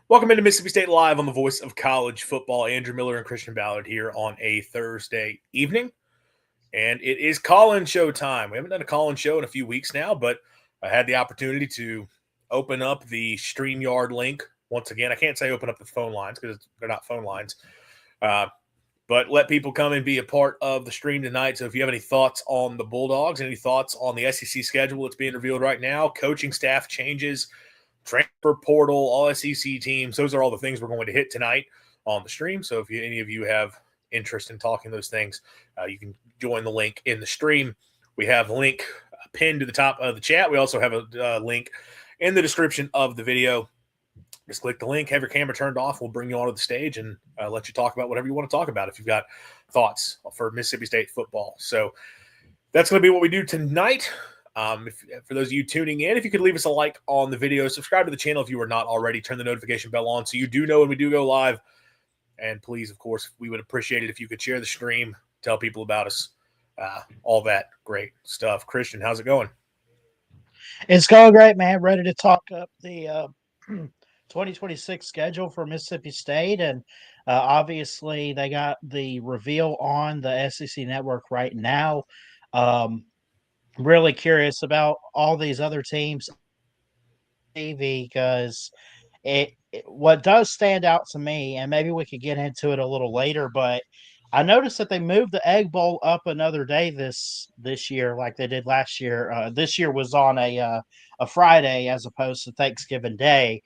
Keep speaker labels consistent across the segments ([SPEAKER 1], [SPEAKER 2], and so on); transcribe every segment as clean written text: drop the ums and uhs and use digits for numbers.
[SPEAKER 1] Welcome into Mississippi State Live on the Voice of College Football. Andrew Miller and Christian Ballard here on a Thursday evening. And it is call-in show time. We haven't done a call-in show in a few weeks now, but I had the opportunity to open up the StreamYard link once again. I can't say open up the phone lines because they're not phone lines, but let people come and be a part of the stream tonight. So if you have any thoughts on the Bulldogs, any thoughts on the SEC schedule that's being revealed right now, coaching staff changes, transfer portal, all SEC teams. Those are all the things we're going to hit tonight on the stream. So if any of you have interest in talking those things, you can join the link in the stream. We have a link pinned to the top of the chat. We also have a link in the description of the video. Just click the link, have your camera turned off. We'll bring you onto the stage and let you talk about whatever you want to talk about if you've got thoughts for Mississippi State football. So that's going to be what we do tonight. For those of you tuning in, if you could leave us a like on the video, subscribe to the channel if you are not already, turn the notification bell on so you do know when we do go live. And please, of course, we would appreciate it if you could share the stream, tell people about us, all that great stuff. Christian, how's it going?
[SPEAKER 2] It's going great, man. Ready to talk up the 2026 schedule for Mississippi State. And obviously, they got the reveal on the SEC network right now. Really curious about all these other teams because what does stand out to me, and maybe we could get into it a little later, but I noticed that they moved the Egg Bowl up another day this year, like they did last year. This year was on a Friday as opposed to Thanksgiving Day.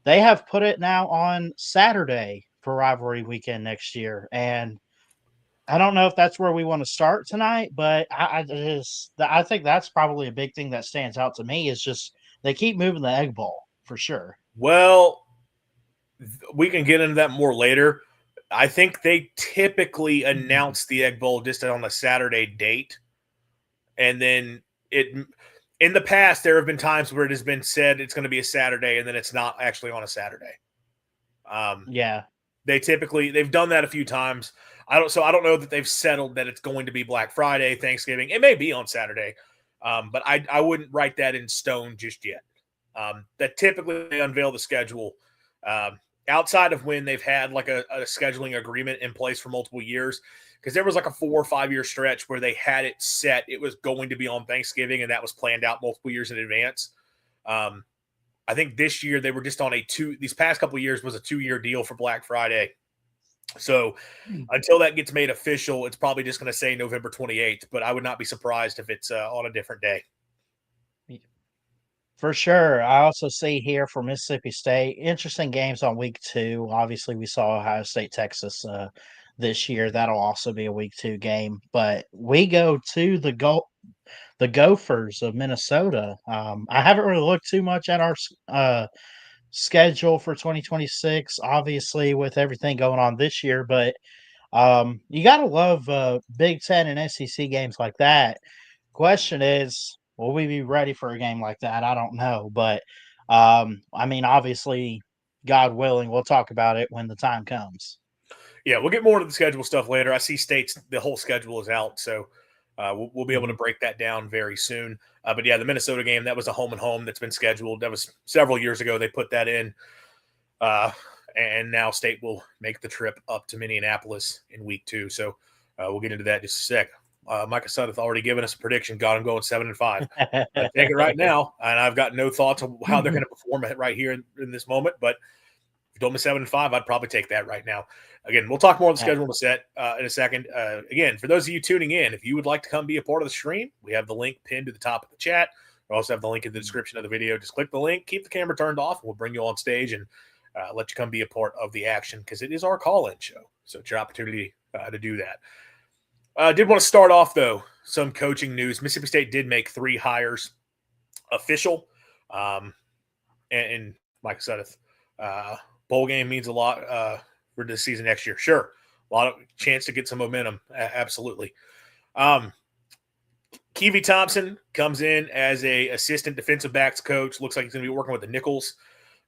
[SPEAKER 2] They have put it now on Saturday for rivalry weekend next year, and I don't know if that's where we want to start tonight, but I think that's probably a big thing that stands out to me is just they keep moving the Egg Bowl for sure.
[SPEAKER 1] Well, we can get into that more later. I think they typically announce the Egg Bowl just on a Saturday date. And then in the past, there have been times where it has been said it's going to be a Saturday and then it's not actually on a Saturday.
[SPEAKER 2] Yeah.
[SPEAKER 1] They've done that a few times. I don't know that they've settled that it's going to be Black Friday, Thanksgiving. It may be on Saturday, but I wouldn't write that in stone just yet. That typically they unveil the schedule outside of when they've had like a scheduling agreement in place for multiple years, because there was like a 4 or 5 year stretch where they had it set. It was going to be on Thanksgiving, and that was planned out multiple years in advance. I think this year they were just on these past couple of years was a 2-year deal for Black Friday. So until that gets made official, it's probably just going to say November 28th, but I would not be surprised if it's on a different day.
[SPEAKER 2] For sure. I also see here for Mississippi State, interesting games on week 2. Obviously, we saw Ohio State, Texas this year. That'll also be a week 2 game. But we go to the Gophers of Minnesota. I haven't really looked too much at our schedule for 2026, obviously, with everything going on this year. But you got to love Big Ten and SEC games like that. Question is, will we be ready for a game like that? I don't know. But, I mean, obviously, God willing, we'll talk about it when the time comes.
[SPEAKER 1] Yeah, we'll get more into the schedule stuff later. I see the whole schedule is out, so we'll be able to break that down very soon. But yeah, the Minnesota game, that was a home and home that's been scheduled. That was several years ago. They put that in, and now State will make the trip up to Minneapolis in week 2. So we'll get into that in just a sec. Micah Sudduth already given us a prediction. Got him going 7-5. I take it right now, and I've got no thoughts on how they're going to perform it right here in this moment. But if you told me 7-5, I'd probably take that right now. Again, we'll talk more on the schedule in a second. Again, for those of you tuning in, if you would like to come be a part of the stream, we have the link pinned to the top of the chat. We also have the link in the description of the video. Just click the link, keep the camera turned off, and we'll bring you on stage and let you come be a part of the action because it is our call-in show. So it's your opportunity to do that. I did want to start off, though, some coaching news. Mississippi State did make 3 hires official. And Mike Sudduth, bowl game means a lot for this season next year. Sure. A lot of chance to get some momentum. Absolutely. Keevy Thompson comes in as a assistant defensive backs coach. Looks like he's going to be working with the Nichols.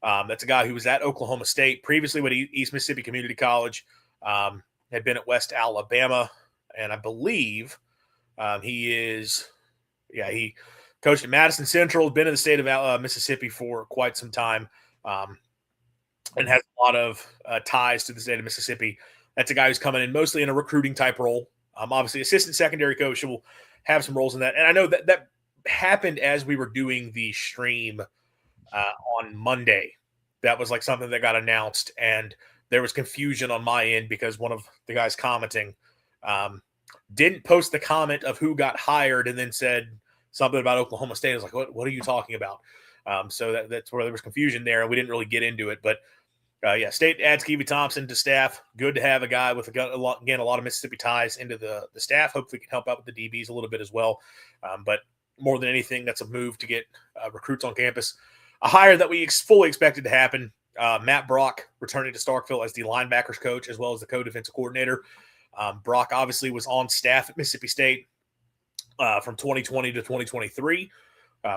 [SPEAKER 1] That's a guy who was at Oklahoma State, previously with East Mississippi Community College, had been at West Alabama, and I believe he coached at Madison Central, been in the state of Mississippi for quite some time. and has a lot of ties to the state of Mississippi. That's a guy who's coming in mostly in a recruiting type role. Obviously, assistant secondary coach will have some roles in that. And I know that happened as we were doing the stream on Monday. That was like something that got announced, and there was confusion on my end because one of the guys commenting didn't post the comment of who got hired and then said something about Oklahoma State. I was like, what are you talking about? So that's where there was confusion there, and we didn't really get into it. But State adds Kiwi Thompson to staff. Good to have a guy with a lot of Mississippi ties into the staff. Hopefully, can help out with the DBs a little bit as well. But more than anything, that's a move to get recruits on campus. A hire that we fully expected to happen. Matt Brock returning to Starkville as the linebackers coach as well as the co-defensive coordinator. Brock obviously was on staff at Mississippi State from 2020 to 2023,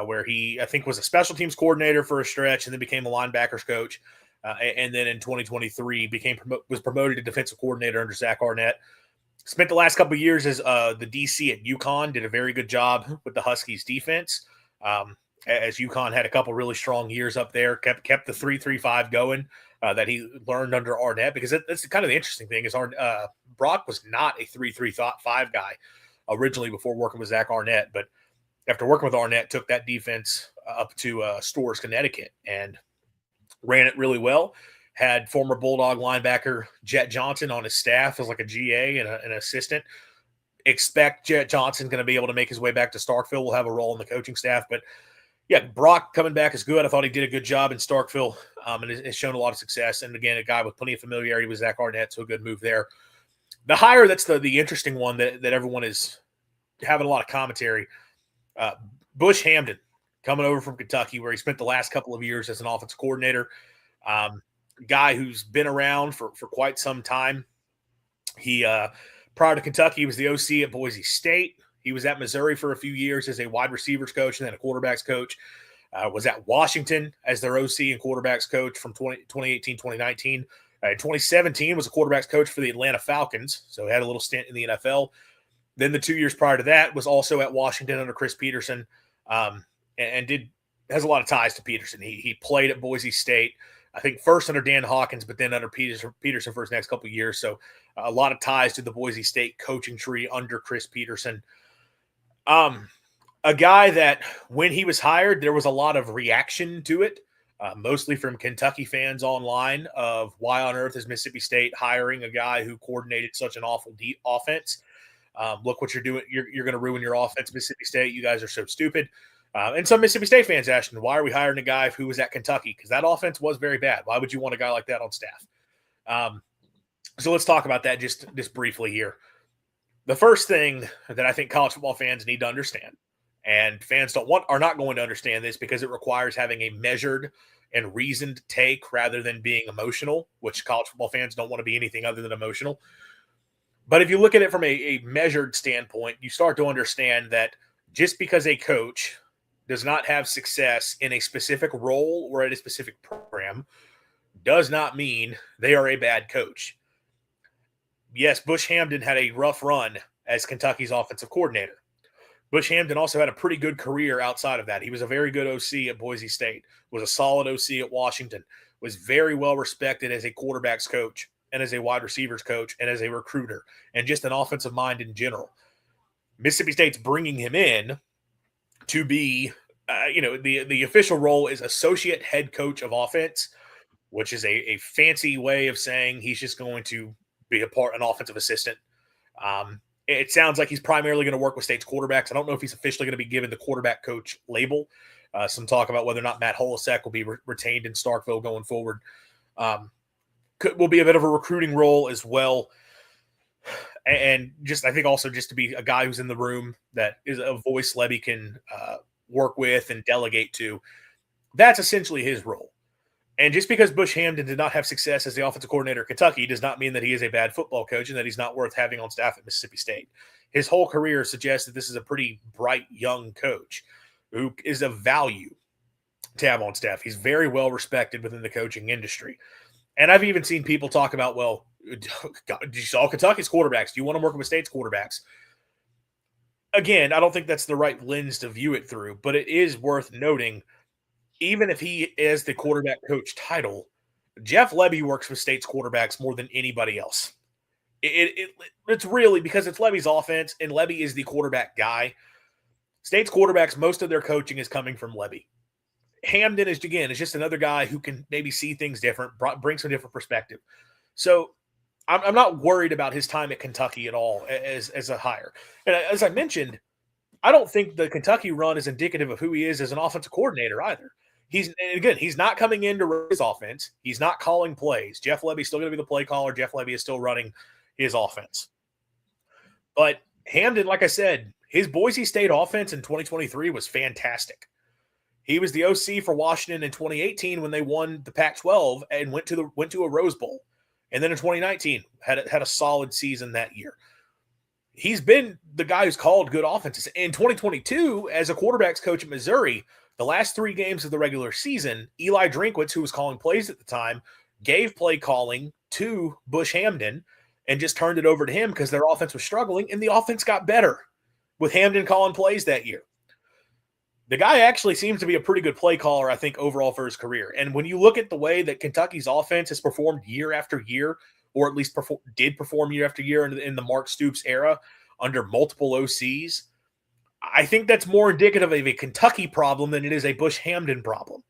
[SPEAKER 1] where he, I think, was a special teams coordinator for a stretch and then became a linebackers coach. And then in 2023 was promoted to defensive coordinator under Zach Arnett. Spent the last couple of years as the DC at UConn, did a very good job with the Huskies defense. As UConn had a couple really strong years up there, kept the 3-3-5 going that he learned under Arnett, because that's kind of the interesting thing is Brock was not a 3-3-5 guy originally before working with Zach Arnett, but after working with Arnett, took that defense up to Storrs, Connecticut, and ran it really well. Had former Bulldog linebacker Jet Johnson on his staff as like a GA and an assistant. Expect Jet Johnson going to be able to make his way back to Starkville. Will have a role in the coaching staff, but yeah, Brock coming back is good. I thought he did a good job in Starkville and has shown a lot of success. And again, a guy with plenty of familiarity with Zach Arnett, so a good move there. The hire that's the interesting one that everyone is having a lot of commentary. Bush Hamdan coming over from Kentucky, where he spent the last couple of years as an offensive coordinator. Guy who's been around for quite some time. He prior to Kentucky, he was the OC at Boise State. He was at Missouri for a few years as a wide receivers coach and then a quarterbacks coach. Was at Washington as their OC and quarterbacks coach from 2018, 2019. In 2017, was a quarterbacks coach for the Atlanta Falcons, so he had a little stint in the NFL. Then the 2 years prior to that was also at Washington under Chris Peterson, and has a lot of ties to Peterson. He played at Boise State, I think first under Dan Hawkins, but then under Peterson for his next couple of years. So a lot of ties to the Boise State coaching tree under Chris Peterson. A guy that when he was hired, there was a lot of reaction to it, mostly from Kentucky fans online of why on earth is Mississippi State hiring a guy who coordinated such an awful offense? Look what you're doing. You're going to ruin your offense, Mississippi State. You guys are so stupid. And some Mississippi State fans asking, why are we hiring a guy who was at Kentucky? Because that offense was very bad. Why would you want a guy like that on staff? So let's talk about that just briefly here. The first thing that I think college football fans need to understand, and fans are not going to understand this because it requires having a measured and reasoned take rather than being emotional, which college football fans don't want to be anything other than emotional. But if you look at it from a measured standpoint, you start to understand that just because a coach does not have success in a specific role or at a specific program does not mean they are a bad coach. Yes, Bush Hamdan had a rough run as Kentucky's offensive coordinator. Bush Hamdan also had a pretty good career outside of that. He was a very good OC at Boise State, was a solid OC at Washington, was very well respected as a quarterbacks coach and as a wide receivers coach and as a recruiter and just an offensive mind in general. Mississippi State's bringing him in to be, the official role is associate head coach of offense, which is a fancy way of saying he's just going to be an offensive assistant. It sounds like he's primarily going to work with State's quarterbacks. I don't know if he's officially going to be given the quarterback coach label. Some talk about whether or not Matt Holisek will be retained in Starkville going forward. Will be a bit of a recruiting role as well. And just, I think also just to be a guy who's in the room that is a voice Lebby can work with and delegate to. That's essentially his role. And just because Bush Hamdan did not have success as the offensive coordinator at Kentucky does not mean that he is a bad football coach and that he's not worth having on staff at Mississippi State. His whole career suggests that this is a pretty bright young coach who is of value to have on staff. He's very well respected within the coaching industry. And I've even seen people talk about, well, did you saw Kentucky's quarterbacks? Do you want to work with State's quarterbacks? Again, I don't think that's the right lens to view it through, but it is worth noting, even if he is the quarterback coach title, Jeff Lebby works with State's quarterbacks more than anybody else. It's really because it's Levy's offense, and Levy is the quarterback guy. State's quarterbacks, most of their coaching is coming from Levy. Hamdan is just another guy who can maybe see things different, bring some different perspective. So I'm not worried about his time at Kentucky at all as a hire. And as I mentioned, I don't think the Kentucky run is indicative of who he is as an offensive coordinator either. He's not coming in to run his offense. He's not calling plays. Jeff Levy's still going to be the play caller. Jeff Levy is still running his offense. But Hamdan, like I said, his Boise State offense in 2023 was fantastic. He was the OC for Washington in 2018 when they won the Pac-12 and went to a Rose Bowl. And then in 2019, had a solid season that year. He's been the guy who's called good offenses. In 2022, as a quarterbacks coach at Missouri, the last 3 games of the regular season, Eli Drinkwitz, who was calling plays at the time, gave play calling to Bush Hamdan and just turned it over to him because their offense was struggling, and the offense got better with Hamdan calling plays that year. The guy actually seems to be a pretty good play caller, I think, overall for his career. And when you look at the way that Kentucky's offense has performed year after year, or at least did perform year after year in the Mark Stoops era under multiple OCs, I think that's more indicative of a Kentucky problem than it is a Bush Hamdan problem.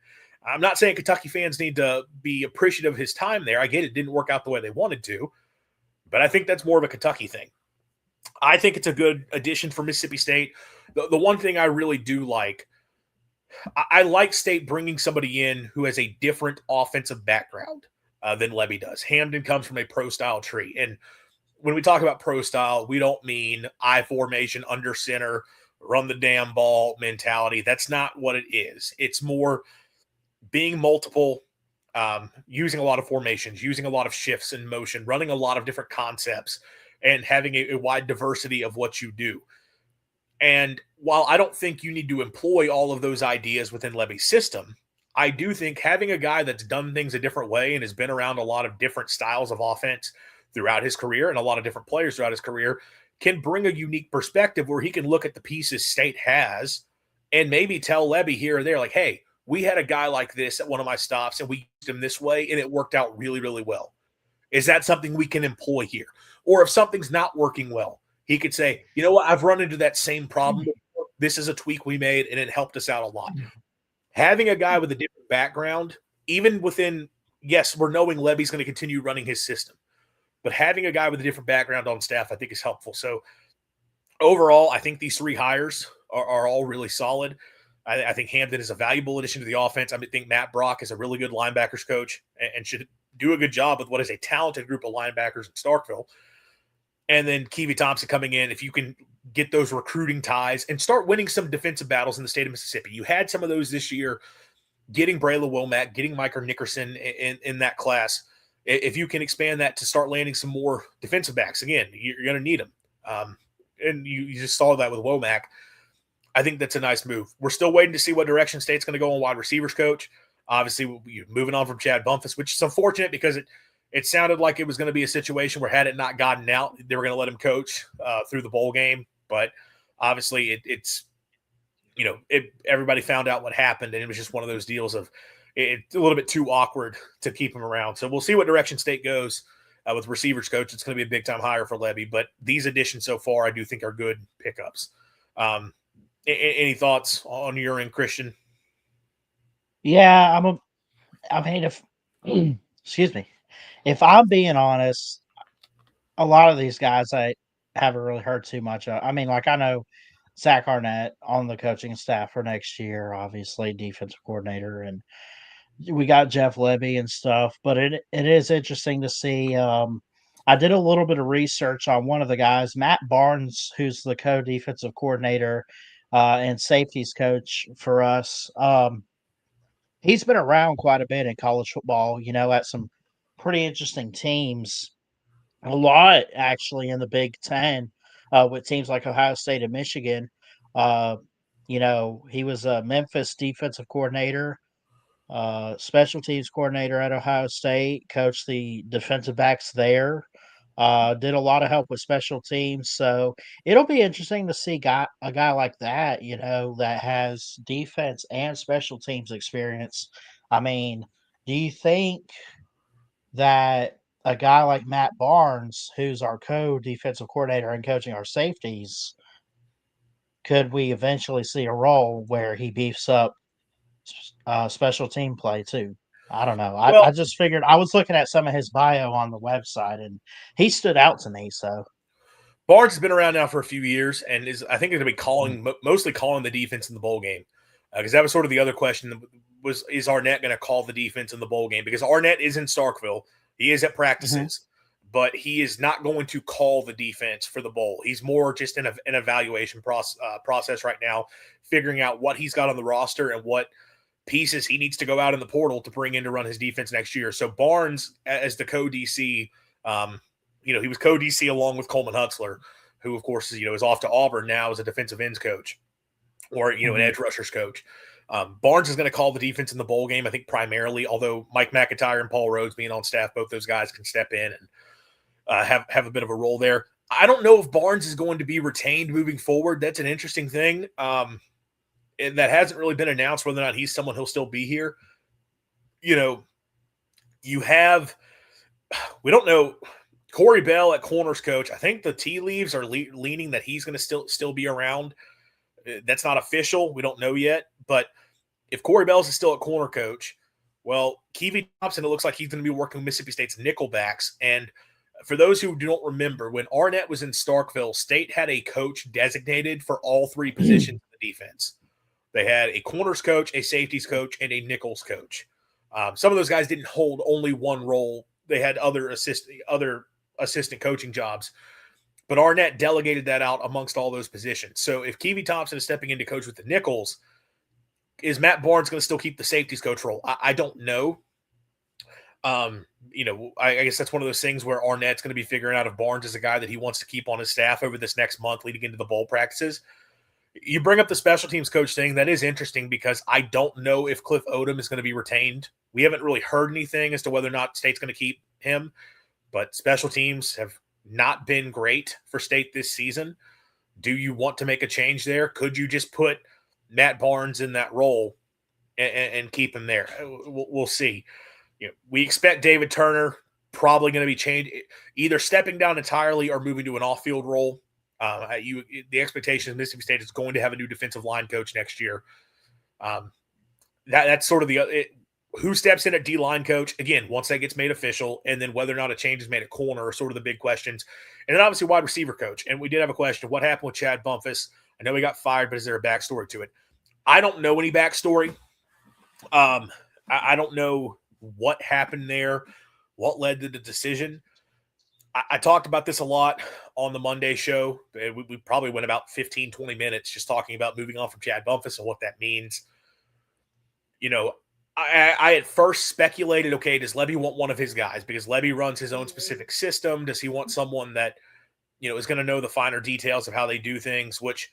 [SPEAKER 1] I'm not saying Kentucky fans need to be appreciative of his time there. I get it didn't work out the way they wanted to, but I think that's more of a Kentucky thing. I think it's a good addition for Mississippi State. The one thing I really do like, I like State bringing somebody in who has a different offensive background than Levy does. Hamdan comes from a pro-style tree. And when we talk about pro-style, we don't mean I formation, under center, run the damn ball mentality. That's not what it is. It's more being multiple, using a lot of formations, using a lot of shifts in motion, running a lot of different concepts, and having a wide diversity of what you do. And while I don't think you need to employ all of those ideas within Levy's system, I do think having a guy that's done things a different way and has been around a lot of different styles of offense throughout his career and a lot of different players throughout his career can bring a unique perspective where he can look at the pieces State has and maybe tell Levy here or there, like, hey, we had a guy like this at one of my stops and we used him this way and it worked out really, really well. Is that something we can employ here? Or if something's not working well, he could say, you know what, I've run into that same problem. This is a tweak we made, and it helped us out a lot. Having a guy with a different background, even within, yes, we're knowing Levy's going to continue running his system, but having a guy with a different background on staff, I think, is helpful. So overall, I think these 3 hires are all really solid. I think Hamdan is a valuable addition to the offense. I think Matt Brock is a really good linebackers coach and should do a good job with what is a talented group of linebackers in Starkville. And then Keavy Thompson coming in, if you can get those recruiting ties and start winning some defensive battles in the state of Mississippi. You had some of those this year, getting Braylon Womack, getting Micah Nickerson in that class. If you can expand that to start landing some more defensive backs, again, you're going to need them. And you just saw that with Womack. I think that's a nice move. We're still waiting to see what direction State's going to go on wide receivers coach. Obviously, we're moving on from Chad Bumpus, which is unfortunate because it sounded like it was going to be a situation where had it not gotten out, they were going to let him coach through the bowl game. But obviously it's everybody found out what happened, and it was just one of those deals of it's a little bit too awkward to keep him around. So we'll see what direction State goes with receivers coach. It's going to be a big time hire for Levy, but these additions so far I do think are good pickups. Any thoughts on your end, Christian?
[SPEAKER 2] Yeah, excuse me. If I'm being honest, a lot of these guys I haven't really heard too much of. I mean, like I know Zach Arnett on the coaching staff for next year, obviously defensive coordinator, and we got Jeff Levy and stuff. But it is interesting to see. I did a little bit of research on one of the guys, Matt Barnes, who's the co-defensive coordinator and safeties coach for us. He's been around quite a bit in college football, at some pretty interesting teams. A lot, actually, in the Big Ten with teams like Ohio State and Michigan. Uh, he was a Memphis defensive coordinator, special teams coordinator at Ohio State, coached the defensive backs there. Did a lot of help with special teams. So it'll be interesting to see a guy like that, that has defense and special teams experience. I mean, do you think that a guy like Matt Barnes, who's our co-defensive coordinator and coaching our safeties, could we eventually see a role where he beefs up special team play too? I don't know. I
[SPEAKER 1] Well,
[SPEAKER 2] just figured I was looking at some of his bio on the website and he stood out to me. So
[SPEAKER 1] Barnes has been around now for a few years, and I think, going to be
[SPEAKER 2] Mhm.
[SPEAKER 1] mostly calling the defense in the bowl game, because that was sort of the other question: is Arnett going to call the defense in the bowl game? Because Arnett is in Starkville, he is at
[SPEAKER 2] Mhm.
[SPEAKER 1] practices, but he is not going to call the defense for the bowl. He's more just in an evaluation process right now, figuring out what he's got on the roster and what pieces he needs to go out in the portal to bring in to run his defense next year. So Barnes, as the co-DC, he was co-DC along with Coleman Hutzler, who of course is off to Auburn now as a defensive ends coach, or an
[SPEAKER 2] Mhm.
[SPEAKER 1] edge rushers coach. Barnes is going to call the defense in the bowl game, I think, primarily. Although Mike McIntyre and Paul Rhodes being on staff, both those guys can step in and have a bit of a role there. I don't know if Barnes is going to be retained moving forward. That's an interesting thing. That hasn't really been announced whether or not he's someone who'll still be here. You have, we don't know, Corey Bell at corners coach. I think the tea leaves are leaning that he's going to still be around. That's not official. We don't know yet. But if Corey Bell is still at corner coach, well, Keevy Thompson, it looks like he's going to be working with Mississippi State's nickelbacks. And for those who don't remember, when Arnett was in Starkville, State had a coach designated for all three positions in the defense. They had a corners coach, a safeties coach, and a nickels coach. Some of those guys didn't hold only one role. They had other assistant coaching jobs. But Arnett delegated that out amongst all those positions. So if Keevy Thompson is stepping in to coach with the nickels, is Matt Barnes going to still keep the safeties coach role? I don't know. I guess that's one of those things where Arnett's going to be figuring out if Barnes is a guy that he wants to keep on his staff over this next month leading into the bowl practices. You bring up the special teams coach thing. That is interesting because I don't know if Cliff Odom is going to be retained. We haven't really heard anything as to whether or not State's going to keep him, but special teams have not been great for State this season. Do you want to make a change there? Could you just put Matt Barnes in that role and keep him there? We'll see. We expect David Turner probably going to be changed, either stepping down entirely or moving to an off-field role. The expectation of Mississippi State is going to have a new defensive line coach next year. That's sort of who steps in at D-line coach, again, once that gets made official, and then whether or not a change is made at corner are sort of the big questions. And then obviously wide receiver coach. And we did have a question, what happened with Chad Bumpus? I know he got fired, but is there a backstory to it? I don't know any backstory. I don't know what happened there, what led to the decision. I talked about this a lot on the Monday show. We probably went about 15, 20 minutes just talking about moving on from Chad Bumpus and what that means. I at first speculated, okay, does Lebby want one of his guys? Because Lebby runs his own specific system. Does he want someone that, is going to know the finer details of how they do things, which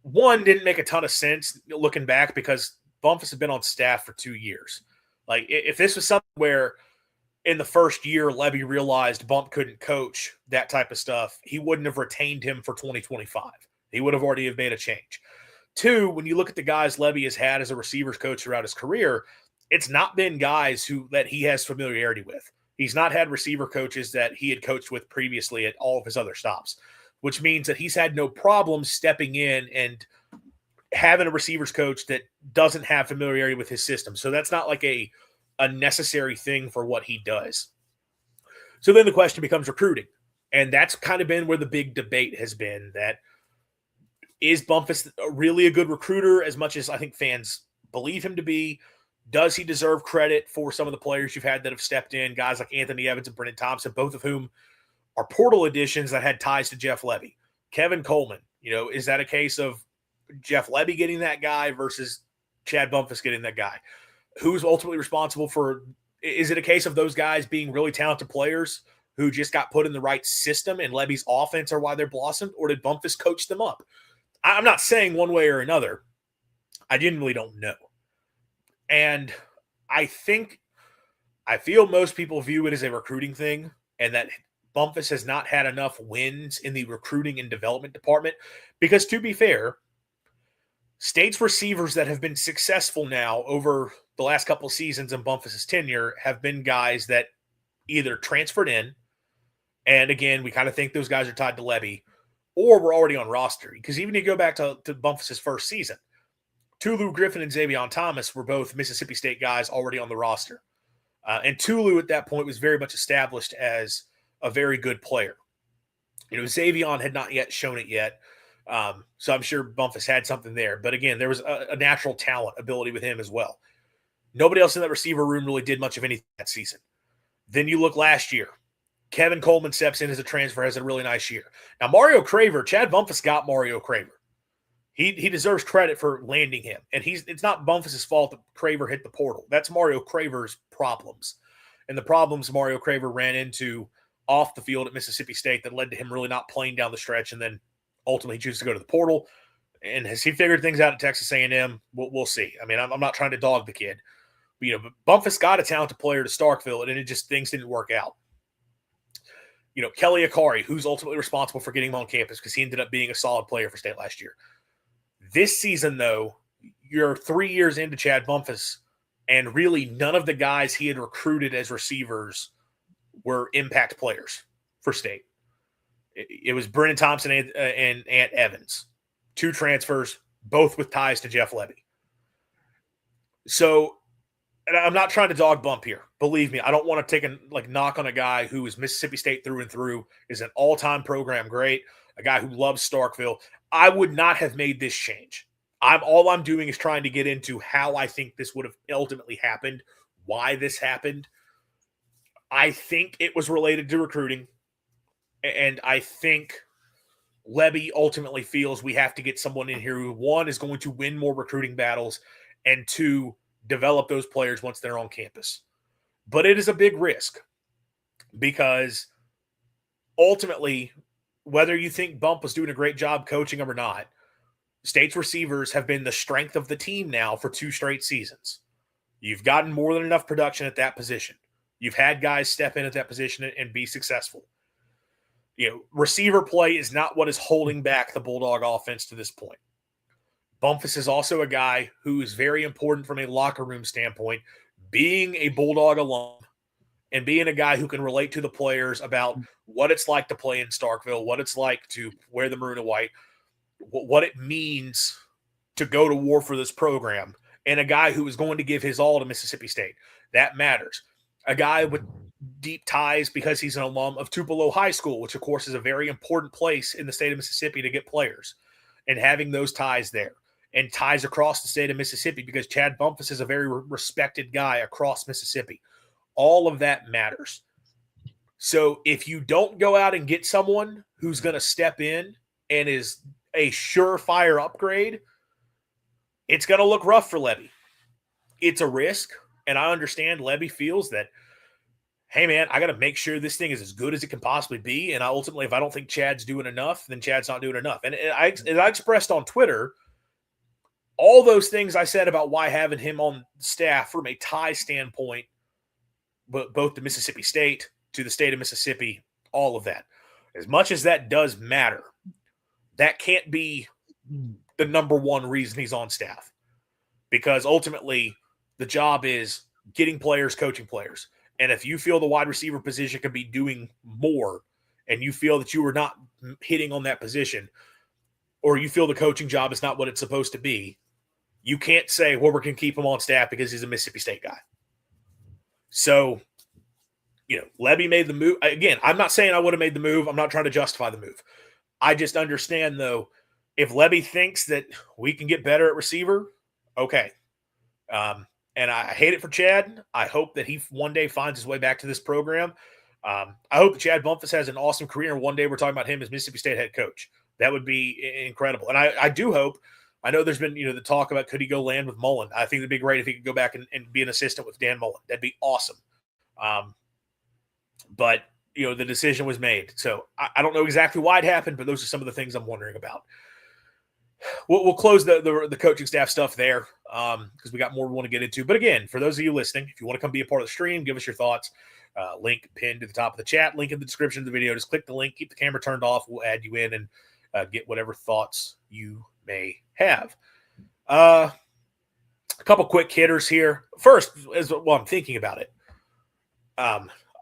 [SPEAKER 1] one didn't make a ton of sense looking back because Bumpus had been on staff for 2 years. Like if this was something where in the first year, Lebby realized Bump couldn't coach that type of stuff, he wouldn't have retained him for 2025. He would have already have made a change. Two, when you look at the guys Lebby has had as a receivers coach throughout his career, it's not been guys that he has familiarity with. He's not had receiver coaches that he had coached with previously at all of his other stops, which means that he's had no problem stepping in and having a receivers coach that doesn't have familiarity with his system. So that's not like a necessary thing for what he does. So then the question becomes recruiting. And that's kind of been where the big debate has been, that is Bumpus really a good recruiter as much as I think fans believe him to be? Does he deserve credit for some of the players you've had that have stepped in, guys like Anthony Evans and Brennan Thompson, both of whom are portal additions that had ties to Jeff Lebby? Kevin Coleman, is that a case of Jeff Lebby getting that guy versus Chad Bumpus getting that guy? Who's ultimately responsible for – is it a case of those guys being really talented players who just got put in the right system and Lebby's offense are why they're blossomed, or did Bumpus coach them up? I'm not saying one way or another. I genuinely don't know. And I feel most people view it as a recruiting thing, and that Bumpus has not had enough wins in the recruiting and development department because, to be fair, State's receivers that have been successful now over the last couple of seasons in Bumpus's tenure have been guys that either transferred in, and again, we kind of think those guys are tied to Lebby, or we're already on roster. Because even if you go back to Bumphus's first season, Tulu Griffin and Xavier Thomas were both Mississippi State guys already on the roster. And Tulu at that point was very much established as a very good player. Xavier had not yet shown it yet. So I'm sure Bumpus had something there. But again, there was a natural talent ability with him as well. Nobody else in that receiver room really did much of anything that season. Then you look last year. Kevin Coleman steps in as a transfer, has a really nice year. Now, Mario Craver, Chad Bumpus got Mario Craver. He deserves credit for landing him. And it's not Bumpus's fault that Craver hit the portal. That's Mario Craver's problems. And the problems Mario Craver ran into off the field at Mississippi State that led to him really not playing down the stretch, and then ultimately chooses to go to the portal. And has he figured things out at Texas A&M? We'll see. I mean, I'm not trying to dog the kid. But, Bumpus got a talented player to Starkville, and things didn't work out. Kelly Akari, who's ultimately responsible for getting him on campus because he ended up being a solid player for State last year. This season, though, you're 3 years into Chad Bumpus, and really none of the guys he had recruited as receivers were impact players for State. It was Brennan Thompson and Ant Evans, 2 transfers, both with ties to Jeff Lebby. So, and I'm not trying to dog Bump here. Believe me, I don't want to take a knock on a guy who is Mississippi State through and through, is an all-time program great, a guy who loves Starkville. I would not have made this change. All I'm doing is trying to get into how I think this would have ultimately happened, why this happened. I think it was related to recruiting, and I think Lebby ultimately feels we have to get someone in here who, 1, is going to win more recruiting battles, and 2, develop those players once they're on campus. But it is a big risk because ultimately, whether you think Bump was doing a great job coaching them or not, State's receivers have been the strength of the team now for 2 straight seasons. You've gotten more than enough production at that position. You've had guys step in at that position and be successful. Receiver play is not what is holding back the Bulldog offense to this point. Bumpus is also a guy who is very important from a locker room standpoint, being a Bulldog alum and being a guy who can relate to the players about what it's like to play in Starkville, what it's like to wear the maroon and white, what it means to go to war for this program, and a guy who is going to give his all to Mississippi State. That matters. A guy with deep ties because he's an alum of Tupelo High School, which, of course, is a very important place in the state of Mississippi to get players, and having those ties there and ties across the state of Mississippi because Chad Bumpus is a very respected guy across Mississippi. All of that matters. So if you don't go out and get someone who's going to step in and is a surefire upgrade, it's going to look rough for Lebby. It's a risk, and I understand Lebby feels that, hey, man, I got to make sure this thing is as good as it can possibly be, and ultimately, if I don't think Chad's doing enough, then Chad's not doing enough. And I expressed on Twitter all those things I said about why having him on staff from a tie standpoint, both to Mississippi State, to the state of Mississippi, all of that. As much as that does matter, that can't be the number one reason he's on staff. Because ultimately, the job is getting players, coaching players. And if you feel the wide receiver position can be doing more, and you feel that you are not hitting on that position, or you feel the coaching job is not what it's supposed to be, you can't say, well, we're going to keep him on staff because he's a Mississippi State guy. So, Lebby made the move. Again, I'm not saying I would have made the move. I'm not trying to justify the move. I just understand, though, if Lebby thinks that we can get better at receiver, okay. And I hate it for Chad. I hope that he one day finds his way back to this program. I hope that Chad Bumpus has an awesome career, and one day we're talking about him as Mississippi State head coach. That would be incredible. And I do hope – I know there's been, the talk about could he go land with Mullen. I think it'd be great if he could go back and be an assistant with Dan Mullen. That'd be awesome. But, the decision was made. So I don't know exactly why it happened, but those are some of the things I'm wondering about. We'll close the coaching staff stuff there because we got more we want to get into. But again, for those of you listening, if you want to come be a part of the stream, give us your thoughts. Link pinned to the top of the chat, link in the description of the video. Just click the link, keep the camera turned off. We'll add you in and get whatever thoughts you may have. A couple quick hitters here. First, as well, I'm thinking about it.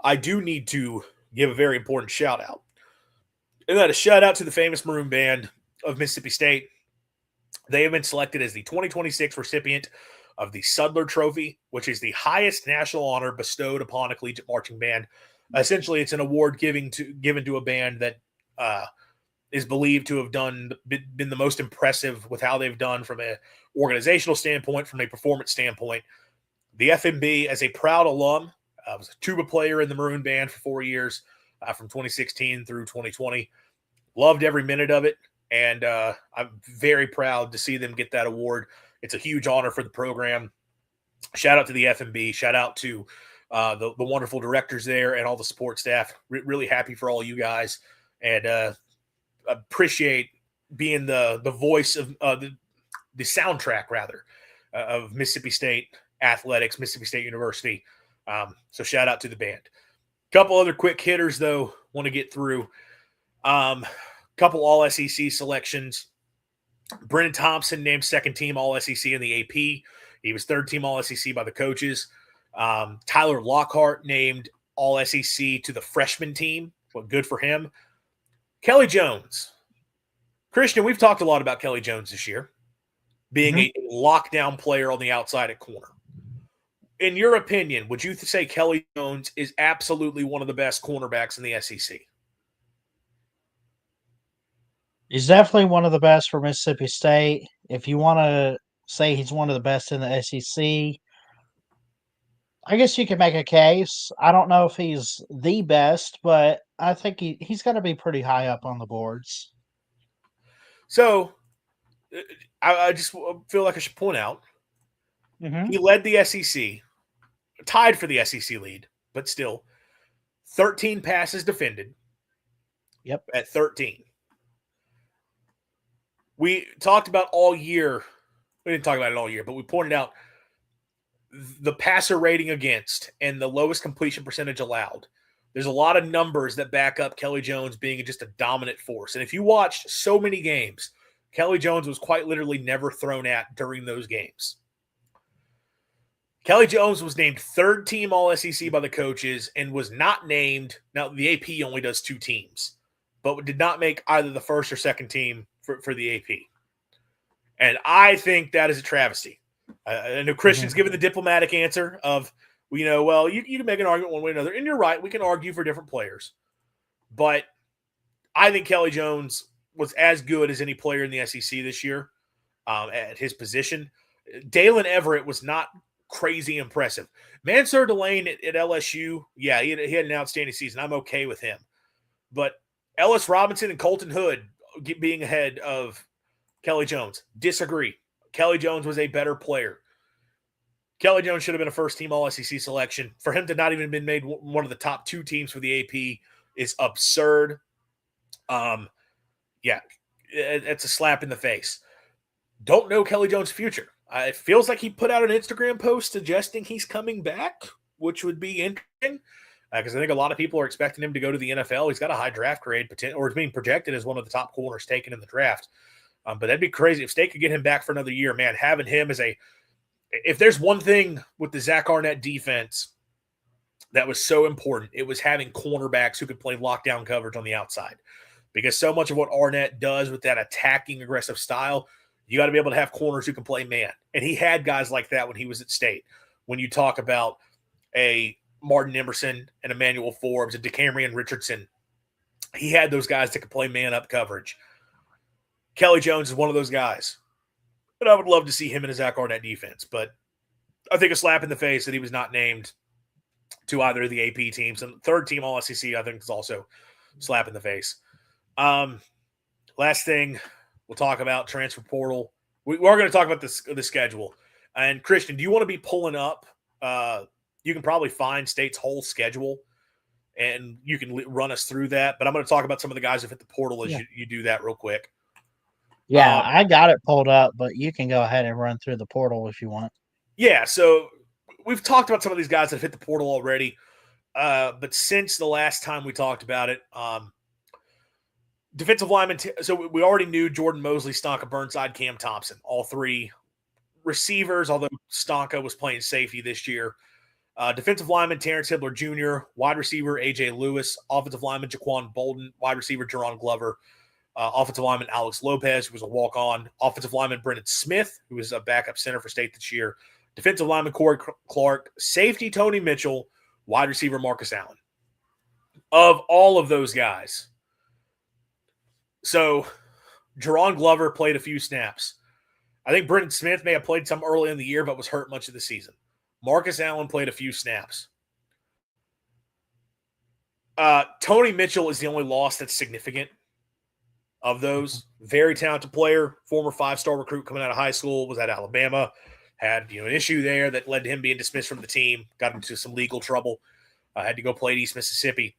[SPEAKER 1] I do need to give a very important shout out. And that a shout out to the famous Maroon Band of Mississippi State. They have been selected as the 2026 recipient of the Sudler Trophy, which is the highest national honor bestowed upon a collegiate marching band. Essentially, it's an award given to a band that is believed to have been the most impressive with how they've done from an organizational standpoint, from a performance standpoint. The FMB, as a proud alum, was a tuba player in the Maroon Band for 4 years, from 2016 through 2020. Loved every minute of it, and I'm very proud to see them get that award. It's a huge honor for the program. Shout out to the FMB. Shout out to the wonderful directors there and all the support staff. Really happy for all you guys, and appreciate being the voice of the soundtrack, rather, of Mississippi State athletics, Mississippi State University. So shout out to the band. Couple other quick hitters, though, want to get through. Couple all SEC selections. Brennan Thompson named second team all SEC in the AP. He was third team all SEC by the coaches. Tyler Lockhart named all SEC to the freshman team. Well, good for him. Kelly Jones. Christian, we've talked a lot about Kelly Jones this year being a lockdown player on the outside at corner. In your opinion, would you say Kelly Jones is absolutely one of the best cornerbacks in the SEC?
[SPEAKER 2] He's definitely one of the best for Mississippi State. If you want to say he's one of the best in the SEC, I guess you can make a case. I don't know if he's the best, but I think he's going to be pretty high up on the boards.
[SPEAKER 1] So I just feel like I should point out he led the SEC, tied for the SEC lead, but still 13 passes defended.
[SPEAKER 2] Yep.
[SPEAKER 1] At 13. We talked about all year. We didn't talk about it all year, but we pointed out the passer rating against and the lowest completion percentage allowed. There's a lot of numbers that back up Kelly Jones being just a dominant force. And if you watched so many games, Kelly Jones was quite literally never thrown at during those games. Kelly Jones was named third team all SEC by the coaches and was not named. Now, the AP only does 2 teams, but did not make either the first or second team for the AP. And I think that is a travesty. I know Christian's given the diplomatic answer of, you can make an argument one way or another. And you're right, we can argue for different players. But I think Kelly Jones was as good as any player in the SEC this year at his position. Dalen Everett was not crazy impressive. Mansour Delane at LSU, yeah, he had an outstanding season. I'm okay with him. But Ellis Robinson and Colton Hood being ahead of Kelly Jones, disagree. Kelly Jones was a better player. Kelly Jones should have been a first-team All-SEC selection. For him to not even been made one of the top 2 teams for the AP is absurd. Yeah, it's a slap in the face. Don't know Kelly Jones' future. It feels like he put out an Instagram post suggesting he's coming back, which would be interesting because I think a lot of people are expecting him to go to the NFL. He's got a high draft grade, or is being projected as one of the top corners taken in the draft. But that'd be crazy if State could get him back for another year. Man, having him as if there's one thing with the Zach Arnett defense that was so important, it was having cornerbacks who could play lockdown coverage on the outside. Because so much of what Arnett does with that attacking, aggressive style, you got to be able to have corners who can play man. And he had guys like that when he was at State. When you talk about a Martin Emerson and Emmanuel Forbes and DeCamerion Richardson, he had those guys that could play man-up coverage. Kelly Jones is one of those guys. But I would love to see him in a Zach Arnett defense. But I think a slap in the face that he was not named to either of the AP teams. And third team All-SEC, I think, is also a slap in the face. Last thing we'll talk about, transfer portal. We are going to talk about the schedule. And Christian, do you want to be pulling up? You can probably find State's whole schedule, and you can run us through that. But I'm going to talk about some of the guys that hit the portal as you do that real quick.
[SPEAKER 2] Yeah, I got it pulled up, but you can go ahead and run through the portal if you want.
[SPEAKER 1] Yeah, so we've talked about some of these guys that have hit the portal already. But since the last time we talked about it, defensive lineman, so we already knew Jordan Mosley, Stonka Burnside, Cam Thompson, all 3 receivers, although Stonka was playing safety this year. Defensive lineman Terrence Hibbler Jr., wide receiver A.J. Lewis, offensive lineman Jaquan Bolden, wide receiver Jerron Glover, offensive lineman Alex Lopez, who was a walk-on, offensive lineman Brendan Smith, who was a backup center for State this year, defensive lineman Corey Clark, safety Tony Mitchell, wide receiver Marcus Allen. Of all of those guys, so Jerron Glover played a few snaps. I think Brendan Smith may have played some early in the year, but was hurt much of the season. Marcus Allen played a few snaps. Tony Mitchell is the only loss that's significant of those. Very talented player, former 5-star recruit coming out of high school, was at Alabama, had an issue there that led to him being dismissed from the team, got into some legal trouble, had to go play at East Mississippi.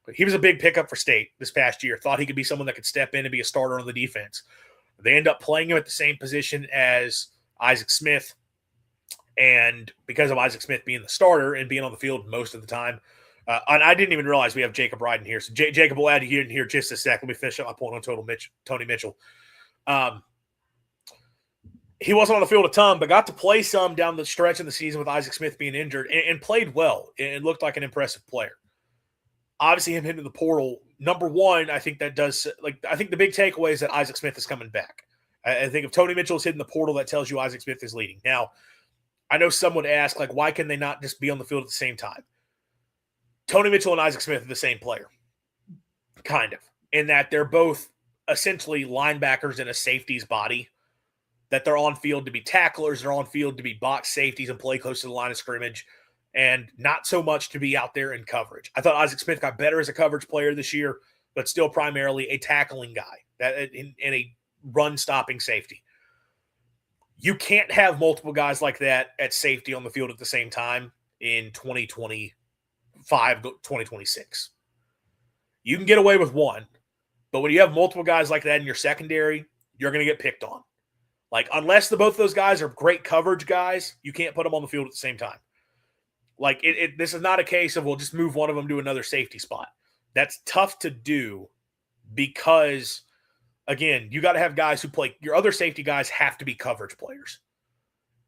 [SPEAKER 1] But he was a big pickup for State this past year. Thought he could be someone that could step in and be a starter on the defense. They end up playing him at the same position as Isaac Smith. And because of Isaac Smith being the starter and being on the field most of the time, and I didn't even realize we have Jacob Ryden here. So Jacob will add you in here just a sec. Let me finish up my point on Tony Mitchell. He wasn't on the field a ton, but got to play some down the stretch of the season with Isaac Smith being injured and played well and looked like an impressive player. Obviously, him hitting the portal, number one, I think that does – I think the big takeaway is that Isaac Smith is coming back. I think if Tony Mitchell is hitting the portal, that tells you Isaac Smith is leading. Now, I know some would ask, why can they not just be on the field at the same time? Tony Mitchell and Isaac Smith are the same player, kind of, in that they're both essentially linebackers in a safety's body, that they're on field to be tacklers, they're on field to be box safeties and play close to the line of scrimmage, and not so much to be out there in coverage. I thought Isaac Smith got better as a coverage player this year, but still primarily a tackling guy that in a run-stopping safety. You can't have multiple guys like that at safety on the field at the same time in 2025, 2026. You can get away with one, but when you have multiple guys like that in your secondary, you're going to get picked on. Unless both of those guys are great coverage guys, you can't put them on the field at the same time. This is not a case of, we'll just move one of them to another safety spot. That's tough to do because, again, you got to have guys who play. Your other safety guys have to be coverage players.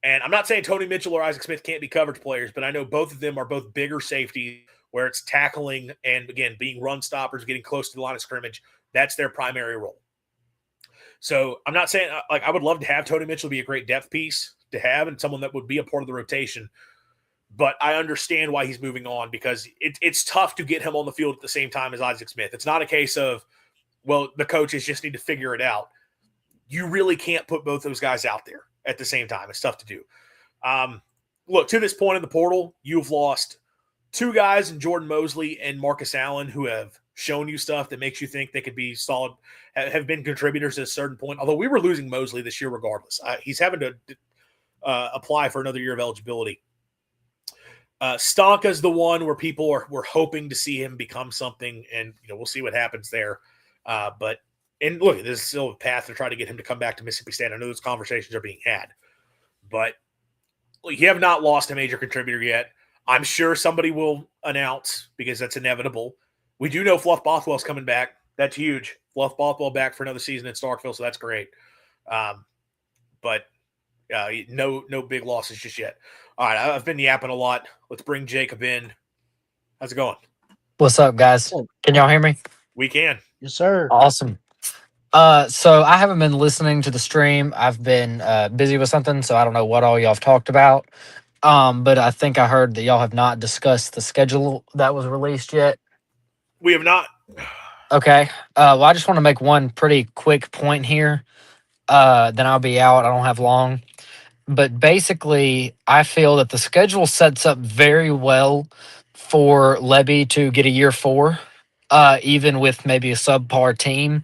[SPEAKER 1] And I'm not saying Tony Mitchell or Isaac Smith can't be coverage players, but I know both of them are both bigger safety where it's tackling and, again, being run stoppers, getting close to the line of scrimmage. That's their primary role. So I'm not saying, I would love to have Tony Mitchell be a great depth piece to have and someone that would be a part of the rotation. But I understand why he's moving on because it's tough to get him on the field at the same time as Isaac Smith. It's not a case of, well, the coaches just need to figure it out. You really can't put both those guys out there at the same time. It's tough to do. Look, to this point in the portal, you've lost two guys in Jordan Mosley and Marcus Allen who have shown you stuff that makes you think they could be solid, have been contributors at a certain point. Although we were losing Mosley this year regardless. He's having to apply for another year of eligibility. Stonka's the one where people were hoping to see him become something, and we'll see what happens there. But look, this is still a path to try to get him to come back to Mississippi State. I know those conversations are being had, but you have not lost a major contributor yet. I'm sure somebody will announce because that's inevitable. We do know Fluff Bothwell's coming back. That's huge. Fluff Bothwell back for another season in Starkville, so that's great. But no big losses just yet. All right, I've been yapping a lot. Let's bring Jacob in. How's it going?
[SPEAKER 3] What's up, guys? Can y'all hear me?
[SPEAKER 1] We can.
[SPEAKER 2] Yes, sir.
[SPEAKER 3] Awesome. So I haven't been listening to the stream. I've been busy with something, so I don't know what all y'all have talked about. But I think I heard that y'all have not discussed the schedule that was released yet.
[SPEAKER 1] We have not.
[SPEAKER 3] Okay. Well, I just want to make one pretty quick point here. Then I'll be out. I don't have long. But basically, I feel that the schedule sets up very well for Lebby to get a year 4, even with maybe a subpar team.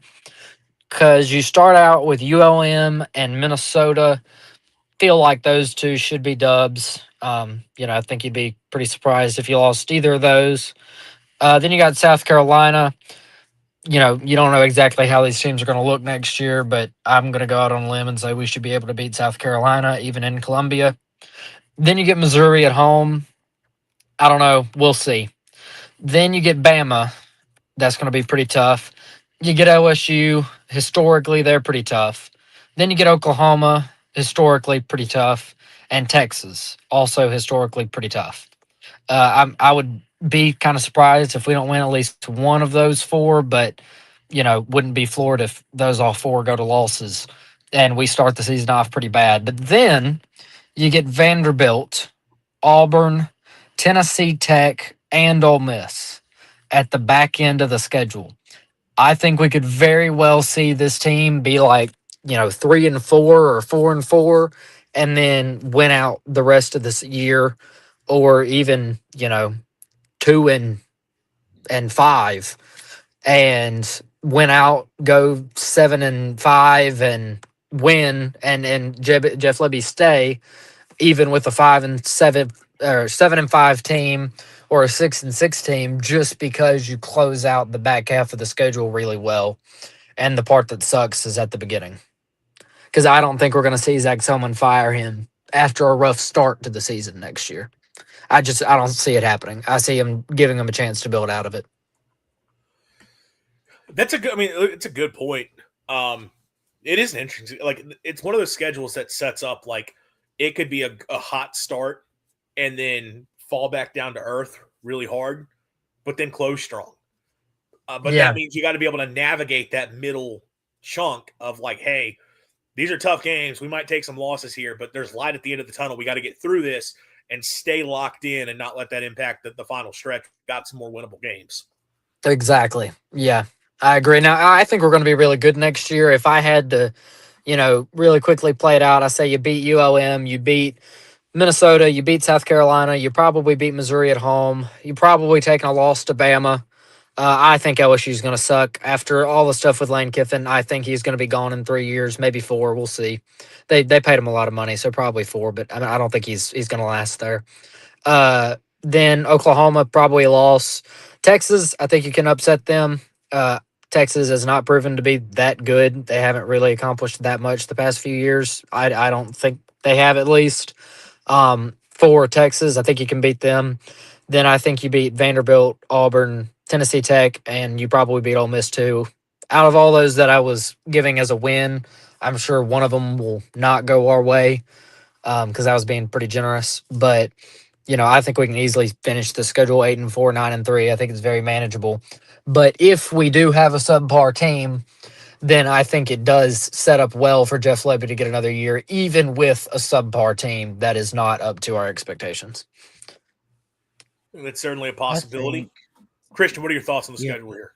[SPEAKER 3] Because you start out with ULM and Minnesota. Feel like those two should be dubs. I think you'd be pretty surprised if you lost either of those. Then you got South Carolina. You don't know exactly how these teams are going to look next year, but I'm going to go out on a limb and say we should be able to beat South Carolina, even in Columbia. Then you get Missouri at home. I don't know. We'll see. Then you get Bama. That's going to be pretty tough. You get OSU. Historically, they're pretty tough. Then you get Oklahoma. Historically, pretty tough. And Texas. Also historically pretty tough. I would be kind of surprised if we don't win at least one of those four, but wouldn't be floored if those all four go to losses and we start the season off pretty bad. But then you get Vanderbilt, Auburn, Tennessee Tech, and Ole Miss at the back end of the schedule. I think we could very well see this team be like, 3-4 or 4-4, and then win out the rest of this year, or even, 2-5, and win out, go 7-5, and win, and Jeff Lebby stay, even with a 5-7 or 7-5 team or a 6-6 team, just because you close out the back half of the schedule really well. And the part that sucks is at the beginning, because I don't think we're going to see Zach Selman fire him after a rough start to the season next year. I don't see it happening. I see him giving him a chance to build out of it.
[SPEAKER 1] That's a good. I mean, it's a good point. It is an interesting. Like, it's one of those schedules that sets up like it could be a hot start and then fall back down to earth really hard, but then close strong. But
[SPEAKER 3] Yeah.
[SPEAKER 1] that means you got to be able to navigate that middle chunk of like, hey, these are tough games. We might take some losses here, but there's light at the end of the tunnel. We got to get through this and stay locked in and not let that impact the final stretch. Got some more winnable games.
[SPEAKER 3] Exactly. Yeah, I agree. Now, I think we're going to be really good next year. If I had to, really quickly play it out, I say you beat ULM, you beat Minnesota, you beat South Carolina, you probably beat Missouri at home, you probably taken a loss to Bama. I think LSU is going to suck after all the stuff with Lane Kiffin. I think he's going to be gone in 3 years, maybe 4. We'll see. They paid him a lot of money, so probably 4. But I don't think he's going to last there. Then Oklahoma, probably a loss. Texas, I think you can upset them. Texas has not proven to be that good. They haven't really accomplished that much the past few years. I don't think they have, at least. For Texas, I think you can beat them. Then I think you beat Vanderbilt, Auburn, Tennessee Tech, and you probably beat Ole Miss too. Out of all those that I was giving as a win, I'm sure one of them will not go our way, because I was being pretty generous. But I think we can easily finish the schedule 8-4, 9-3. I think it's very manageable. But if we do have a subpar team, then I think it does set up well for Jeff Lebby to get another year, even with a subpar team that is not up to our expectations.
[SPEAKER 1] That's certainly a possibility. Christian, what are your thoughts on the schedule here?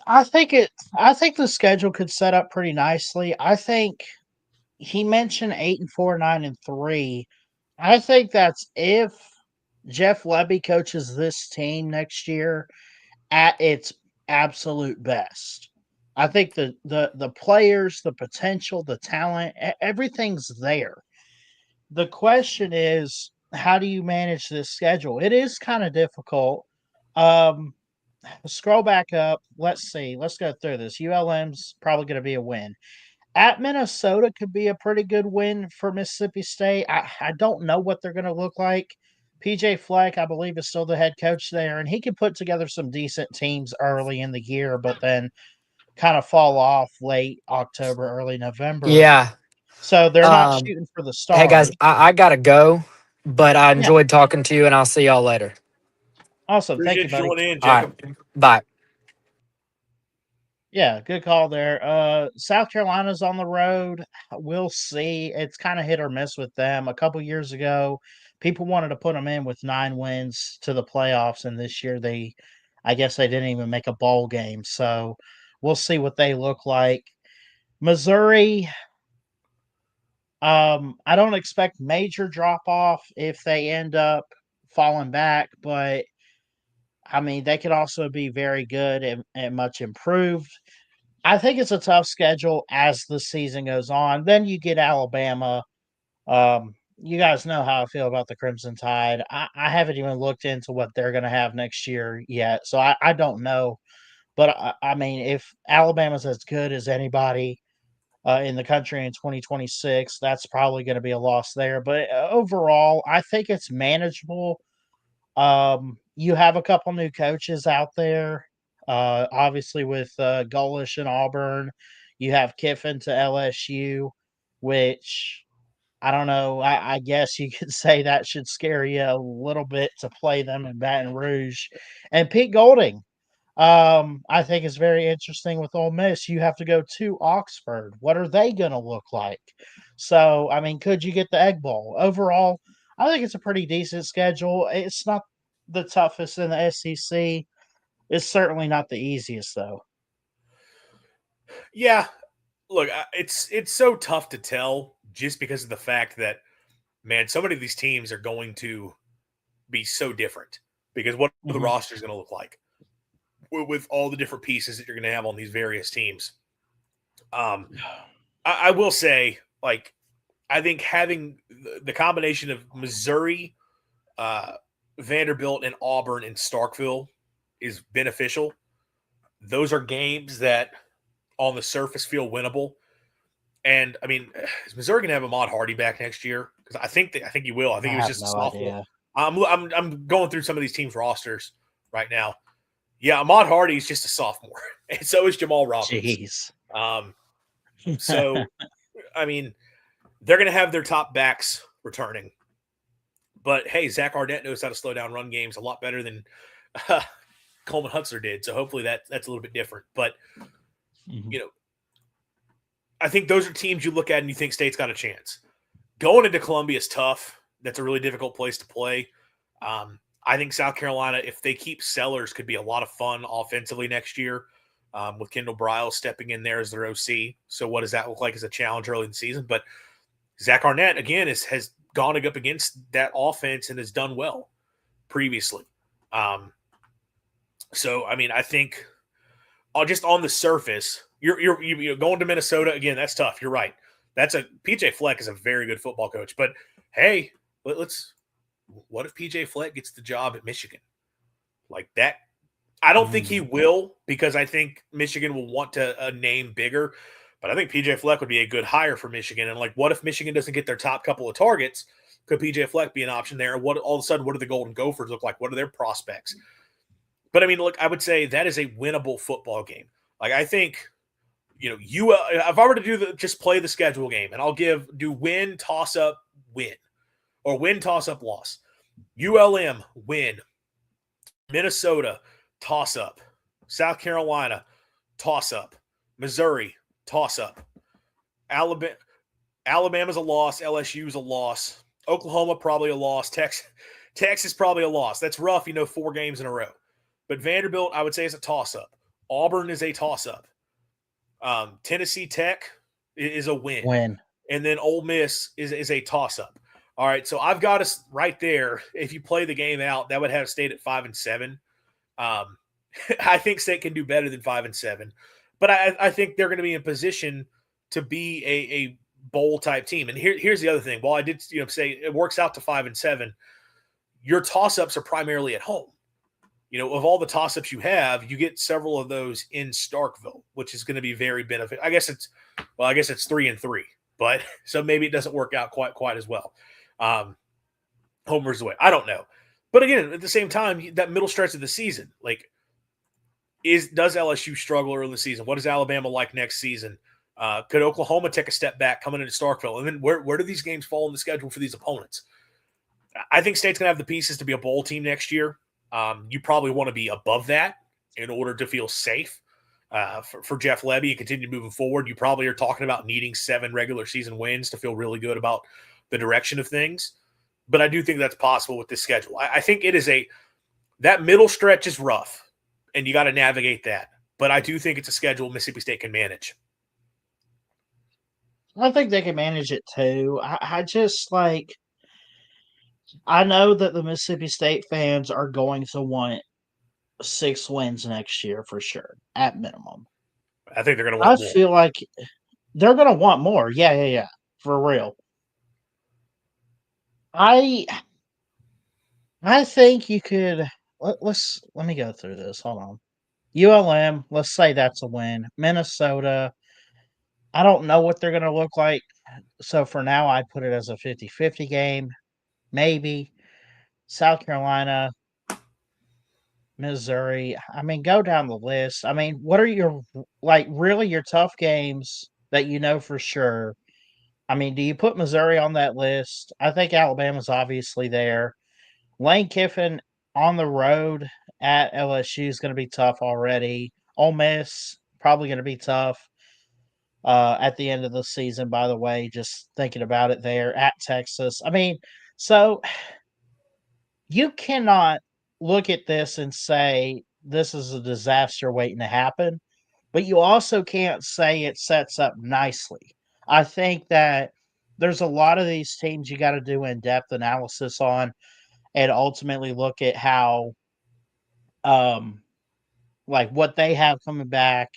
[SPEAKER 2] I think the schedule could set up pretty nicely. I think he mentioned 8-4, 9-3. I think that's if Jeff Lebby coaches this team next year at its absolute best. I think the players, the potential, the talent, everything's there. The question is, how do you manage this schedule? It is kind of difficult. Scroll back up. Let's see. Let's go through this. ULM's probably going to be a win. At Minnesota could be a pretty good win for Mississippi State. I don't know what they're going to look like. PJ Fleck, I believe, is still the head coach there, and he can put together some decent teams early in the year, but then kind of fall off late October, early November.
[SPEAKER 3] Yeah.
[SPEAKER 2] So they're not shooting for the stars.
[SPEAKER 3] Hey, guys, I got to go, but I enjoyed talking to you, and I'll see y'all later.
[SPEAKER 2] Awesome.
[SPEAKER 1] Appreciate
[SPEAKER 2] Thank you, buddy.
[SPEAKER 1] You joining in, Jacob.
[SPEAKER 3] All right. Bye.
[SPEAKER 2] Yeah, good call there. South Carolina's on the road. We'll see. It's kind of hit or miss with them. A couple years ago, people wanted to put them in with 9 wins to the playoffs, and this year I guess they didn't even make a bowl game. So we'll see what they look like. Missouri, I don't expect major drop off if they end up falling back, but I mean they could also be very good and much improved. I think it's a tough schedule as the season goes on. Then you get Alabama. You guys know how I feel about the Crimson Tide. I haven't even looked into what they're going to have next year yet, so I don't know. But I mean, if Alabama's as good as anybody in the country in 2026, that's probably going to be a loss there. But overall, I think it's manageable. You have a couple new coaches out there. Obviously, with Golish and Auburn, you have Kiffin to LSU, which I don't know. I guess you could say that should scare you a little bit to play them in Baton Rouge. And Pete Golding, I think is very interesting with Ole Miss. You have to go to Oxford. What are they going to look like? So, I mean, could you get the Egg Bowl? Overall, I think it's a pretty decent schedule. It's not the toughest in the SEC. It's certainly not the easiest, though.
[SPEAKER 1] Yeah, look, it's so tough to tell just because of the fact that, man, so many of these teams are going to be so different because what are the
[SPEAKER 2] Mhm.
[SPEAKER 1] rosters going to look like with all the different pieces that you're going to have on these various teams. I will say, like, I think having the combination of Missouri, uh, Vanderbilt, and Auburn and Starkville is beneficial. Those are games that on the surface feel winnable. And I mean, is Missouri going to have Ahmad Hardy back next year? Because I think he will. I think
[SPEAKER 2] I
[SPEAKER 1] he was
[SPEAKER 2] have
[SPEAKER 1] just a
[SPEAKER 2] no
[SPEAKER 1] sophomore.
[SPEAKER 2] idea.
[SPEAKER 1] I'm going through some of these teams' rosters right now. Yeah, Ahmad Hardy is just a sophomore, and so is Jamal Roberts.
[SPEAKER 2] Jeez.
[SPEAKER 1] Um, so I mean, they're going to have their top backs returning. But hey, Zach Arnett knows how to slow down run games a lot better than uh, Coleman Hutzler did. So hopefully that's a little bit different. But
[SPEAKER 2] Mhm.
[SPEAKER 1] you know, I think those are teams you look at and you think State's got a chance. Going into Columbia is tough. That's a really difficult place to play. I think South Carolina, if they keep Sellers, could be a lot of fun offensively next year with Kendall Briles stepping in there as their OC. So what does that look like as a challenge early in the season? But Zach Arnett, again, has gone up against that offense and has done well previously. Um, so, I mean, I think just on the surface, you're going to Minnesota again. That's tough. You're right. That's a PJ Fleck is a very good football coach. But hey, let's. What if PJ Fleck gets the job at Michigan? Like that, I don't think he will because I think Michigan will want to name bigger. But I think PJ Fleck would be a good hire for Michigan. And like, what if Michigan doesn't get their top couple of targets? Could PJ Fleck be an option there? What all of a sudden, what do the Golden Gophers look like? What are their prospects? But I mean, look, I would say that is a winnable football game. Like I think, if I were to just play the schedule game, and I'll do win, toss up, win, or win, toss up, loss. ULM win, Minnesota toss up, South Carolina toss up, Missouri toss up, Alabama's a loss, LSU's a loss, Oklahoma probably a loss, Texas probably a loss. That's rough, 4 games in a row. But Vanderbilt, I would say, is a toss up. Auburn is a toss up. Tennessee Tech is a win. And then Ole Miss is a toss up. All right, so I've got us right there. If you play the game out, that would have State at 5-7. I think State can do better than 5-7, but I think they're going to be in position to be a bowl type team. And here's the other thing. While I did say it works out to 5-7, your toss ups are primarily at home. Of all the toss ups you have, you get several of those in Starkville, which is going to be very beneficial. I guess it's 3-3, but so maybe it doesn't work out quite as well. Home versus away. I don't know. But again, at the same time, that middle stretch of the season, like, does LSU struggle early in the season? What is Alabama like next season? Could Oklahoma take a step back coming into Starkville? And then where do these games fall in the schedule for these opponents? I think State's going to have the pieces to be a bowl team next year. You probably want to be above that in order to feel safe for Jeff Lebby and continue moving forward. You probably are talking about needing 7 regular season wins to feel really good about the direction of things. But I do think that's possible with this schedule. I think it is that middle stretch is rough, and you got to navigate that. But I do think it's a schedule Mississippi State can manage.
[SPEAKER 2] I think they can manage it too. I just like I know that the Mississippi State fans are going to want 6 wins next year for sure, at minimum.
[SPEAKER 1] I think they're going to
[SPEAKER 2] I
[SPEAKER 1] want more.
[SPEAKER 2] feel like they're going to want more. Yeah, for real. I think you could let me go through this. Hold on. ULM, let's say that's a win. Minnesota, I don't know what they're going to look like. So for now, I put it as a 50-50 game. Maybe. South Carolina, Missouri. I mean, go down the list. I mean, what are your really your tough games that you know for sure I mean, do you put Missouri on that list? I think Alabama's obviously there. Lane Kiffin on the road at LSU is going to be tough already. Ole Miss probably going to be tough at the end of the season, by the way, just thinking about it there at Texas. I mean, so you cannot look at this and say this is a disaster waiting to happen, but you also can't say it sets up nicely. I think that there's a lot of these teams you got to do in depth analysis on and ultimately look at how, um, like what they have coming back.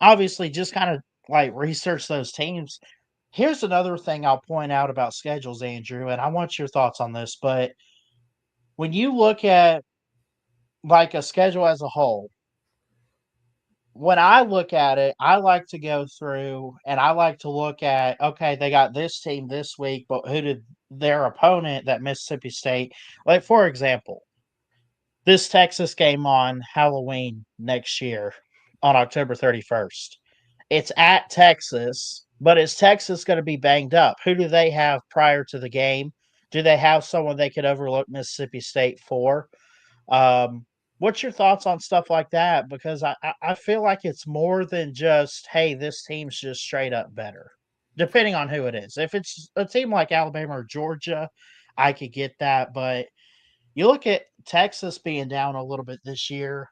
[SPEAKER 2] Obviously, just kind of like research those teams. Here's another thing I'll point out about schedules, Andrew, and I want your thoughts on this. But when you look at like a schedule as a whole, when I look at it, I like to go through and I like to look at, okay, they got this team this week, but who did their opponent, that Mississippi State, like for example, this Texas game on Halloween next year on October 31st. It's at Texas, but is Texas going to be banged up? Who do they have prior to the game? Do they have someone they could overlook Mississippi State for? Um, what's your thoughts on stuff like that? Because I feel like it's more than just, hey, this team's just straight up better, depending on who it is. If it's a team like Alabama or Georgia, I could get that. But you look at Texas being down a little bit this year,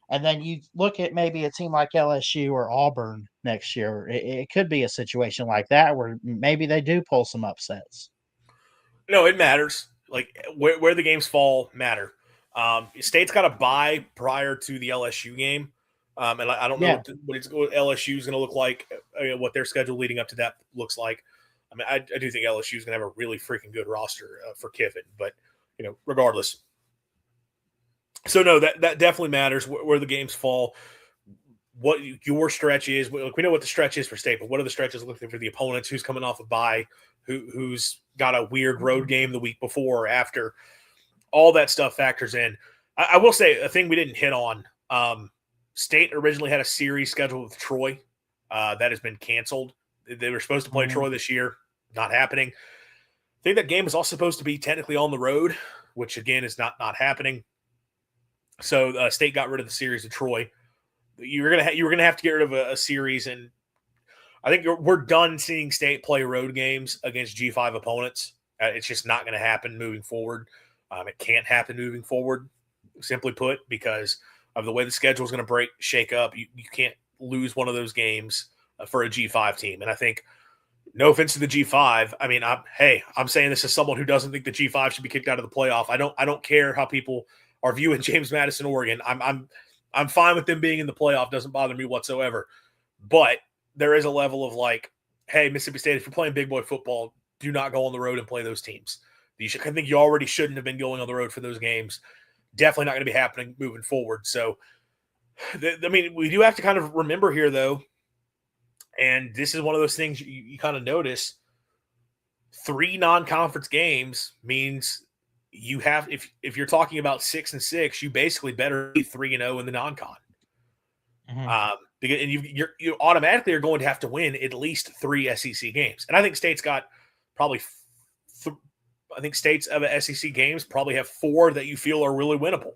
[SPEAKER 2] and then you look at maybe a team like LSU or Auburn next year. It could be a situation like that where maybe they do pull some upsets.
[SPEAKER 1] No, it matters. Like where the games fall matter. State's got a bye prior to the LSU game, and I don't know
[SPEAKER 2] Yeah.
[SPEAKER 1] what LSU is going to look like, what their schedule leading up to that looks like. I mean, I do think LSU is going to have a really freaking good roster for Kiffin, but regardless. So no, that definitely matters where the games fall. What your stretch is. We know what the stretch is for State, but what are the stretches looking for the opponents? Who's coming off a bye? Who's got a weird road game the week before or after? All that stuff factors in. I will say a thing we didn't hit on. State originally had a series scheduled with Troy that has been canceled. They were supposed to play Troy this year. Not happening. I think that game is also supposed to be technically on the road, which again is not happening. So State got rid of the series of Troy. You were gonna have to get rid of a series, and I think we're done seeing State play road games against G5 opponents. It's just not going to happen moving forward. It can't happen moving forward, simply put, because of the way the schedule is going to shake up. You can't lose one of those games for a G5 team. And I think, no offense to the G5, I mean, I'm saying this as someone who doesn't think the G5 should be kicked out of the playoff. I don't care how people are viewing James Madison, Oregon. I'm fine with them being in the playoff. Doesn't bother me whatsoever. But there is a level of like, hey, Mississippi State, if you're playing big boy football, do not go on the road and play those teams. I think you already shouldn't have been going on the road for those games. Definitely not going to be happening moving forward. So, I mean, we do have to kind of remember here, though, and this is one of those things you kind of notice. 3 non-conference games means you have, if you're talking about 6-6, you basically better be 3-0 in the non-con. Because you automatically are going to have to win at least 3 SEC games, and I think State's got probably. I think State's of SEC games probably have 4 that you feel are really winnable.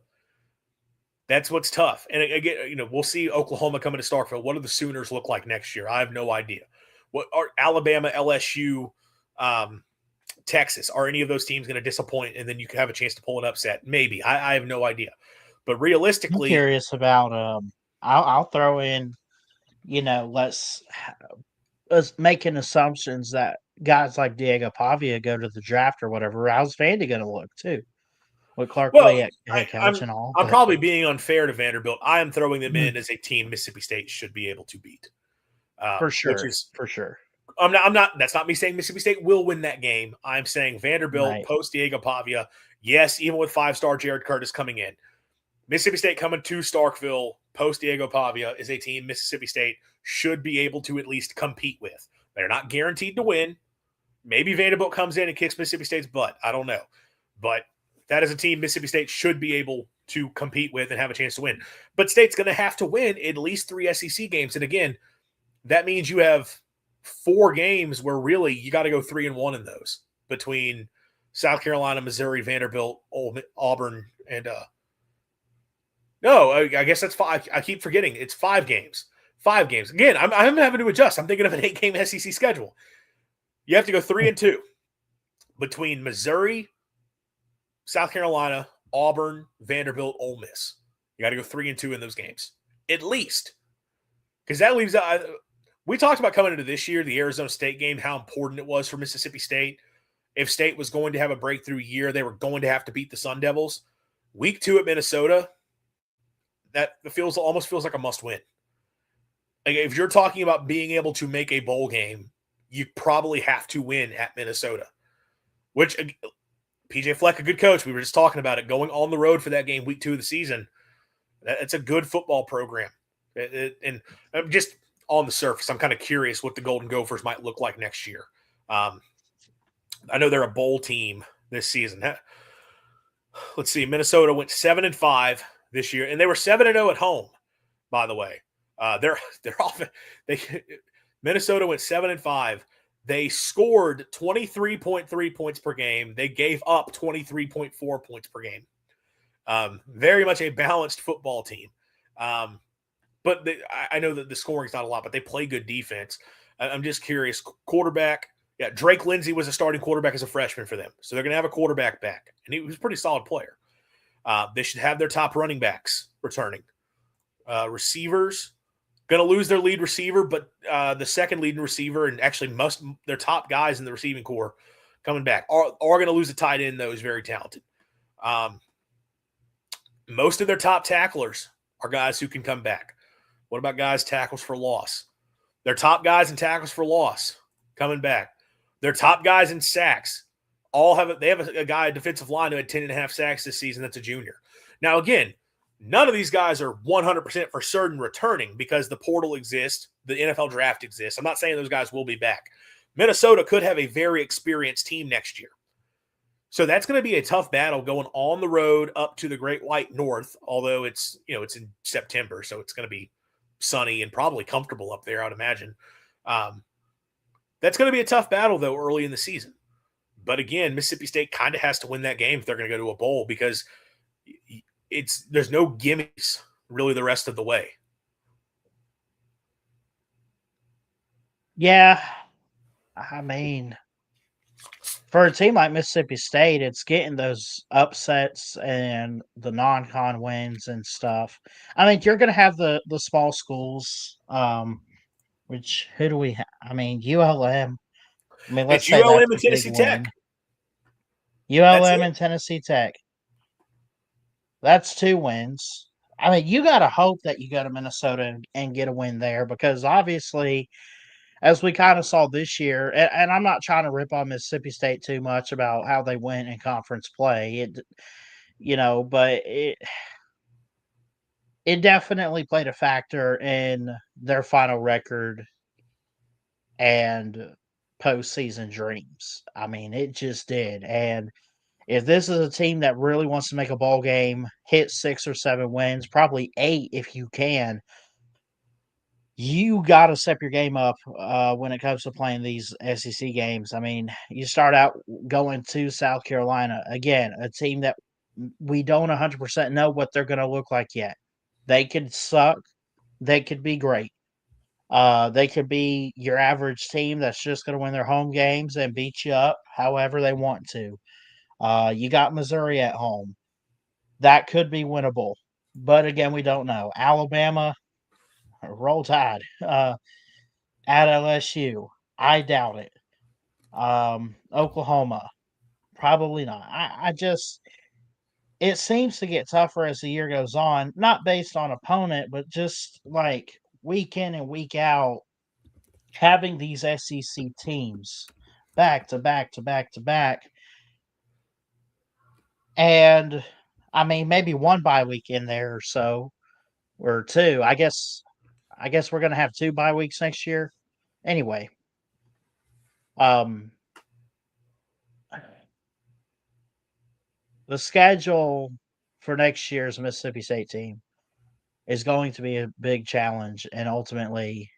[SPEAKER 1] That's what's tough. And again, we'll see Oklahoma coming to Starkville. What do the Sooners look like next year? I have no idea. What are Alabama, LSU, Texas? Are any of those teams going to disappoint? And then you can have a chance to pull an upset? Maybe. I have no idea. But realistically,
[SPEAKER 2] I'm curious about. I'll throw in. Let's making assumptions that guys like Diego Pavia go to the draft or whatever. How's Vandy going to look too? With Clark Lee at head coach and all.
[SPEAKER 1] I'm probably being unfair to Vanderbilt. I am throwing them in as a team Mississippi State should be able to beat.
[SPEAKER 2] For sure.
[SPEAKER 1] I'm not. That's not me saying Mississippi State will win that game. I'm saying Vanderbilt post Diego Pavia. Yes, even with 5-star Jared Curtis coming in, Mississippi State coming to Starkville post Diego Pavia is a team Mississippi State should be able to at least compete with. They're not guaranteed to win. Maybe Vanderbilt comes in and kicks Mississippi State's butt. I don't know. But that is a team Mississippi State should be able to compete with and have a chance to win. But State's going to have to win at least 3 SEC games. And again, that means you have 4 games where really you got to go 3-1 in those between South Carolina, Missouri, Vanderbilt, Auburn, and no, I guess that's 5. I keep forgetting it's 5 games. 5 games. Again, I'm having to adjust. I'm thinking of an 8-game SEC schedule. You have to go 3-2 between Missouri, South Carolina, Auburn, Vanderbilt, Ole Miss. You got to go 3-2 in those games, at least, because that leaves out. We talked about coming into this year, the Arizona State game, how important it was for Mississippi State. If State was going to have a breakthrough year, they were going to have to beat the Sun Devils. Week 2 at Minnesota, that almost feels like a must-win. Like if you're talking about being able to make a bowl game, you probably have to win at Minnesota, which PJ Fleck, a good coach. We were just talking about it, going on the road for that game, week 2 of the season. It's a good football program. And I'm just on the surface, I'm kind of curious what the Golden Gophers might look like next year. I know they're a bowl team this season. Let's see. Minnesota went 7-5 this year, and they were 7-0 at home, by the way. They're off. Minnesota went 7-5. They scored 23.3 points per game. They gave up 23.4 points per game. Very much a balanced football team. But I know that the scoring's not a lot, but they play good defense. I'm just curious. Quarterback, yeah, Drake Lindsey was a starting quarterback as a freshman for them. So they're going to have a quarterback back. And he was a pretty solid player. They should have their top running backs returning. Receivers, going to lose their lead receiver, but the second leading receiver and actually their top guys in the receiving core coming back are going to lose a tight end, though, is very talented. Most of their top tacklers are guys who can come back. What about guys tackles for loss? Their top guys in tackles for loss coming back. Their top guys in sacks they have a guy, a defensive line, who had 10.5 sacks this season. That's a junior. Now, again, none of these guys are 100% for certain returning because the portal exists, the NFL draft exists. I'm not saying those guys will be back. Minnesota could have a very experienced team next year. So that's going to be a tough battle going on the road up to the Great White North, although it's in September, so it's going to be sunny and probably comfortable up there, I would imagine. That's going to be a tough battle, though, early in the season. But again, Mississippi State kind of has to win that game if they're going to go to a bowl because there's no gimmies really the rest of the way.
[SPEAKER 2] Yeah, I mean, for a team like Mississippi State, it's getting those upsets and the non-con wins and stuff. I mean, you're going to have the small schools, which who do we have? I mean, ULM. I mean, let's
[SPEAKER 1] It's
[SPEAKER 2] say
[SPEAKER 1] ULM
[SPEAKER 2] that's
[SPEAKER 1] and
[SPEAKER 2] a
[SPEAKER 1] Tennessee
[SPEAKER 2] big
[SPEAKER 1] Tech.
[SPEAKER 2] win. ULM and Tennessee Tech. That's 2 wins. I mean, you got to hope that you go to Minnesota and get a win there because obviously, as we kind of saw this year, and I'm not trying to rip on Mississippi State too much about how they went in conference play, but it definitely played a factor in their final record and postseason dreams. I mean, it just did. And if this is a team that really wants to make a bowl game, hit 6 or 7 wins, probably 8 if you can, you got to step your game up when it comes to playing these SEC games. I mean, you start out going to South Carolina. Again, a team that we don't 100% know what they're going to look like yet. They could suck. They could be great. They could be your average team that's just going to win their home games and beat you up however they want to. You got Missouri at home. That could be winnable. But again, we don't know. Alabama, roll tide. At LSU, I doubt it. Oklahoma, probably not. It seems to get tougher as the year goes on, not based on opponent, but just like week in and week out, having these SEC teams back to back to back to back. And I mean, maybe one bye week in there or so, or 2. I guess we're gonna have 2 bye weeks next year. Anyway, the schedule for next year's Mississippi State team is going to be a big challenge, and ultimately,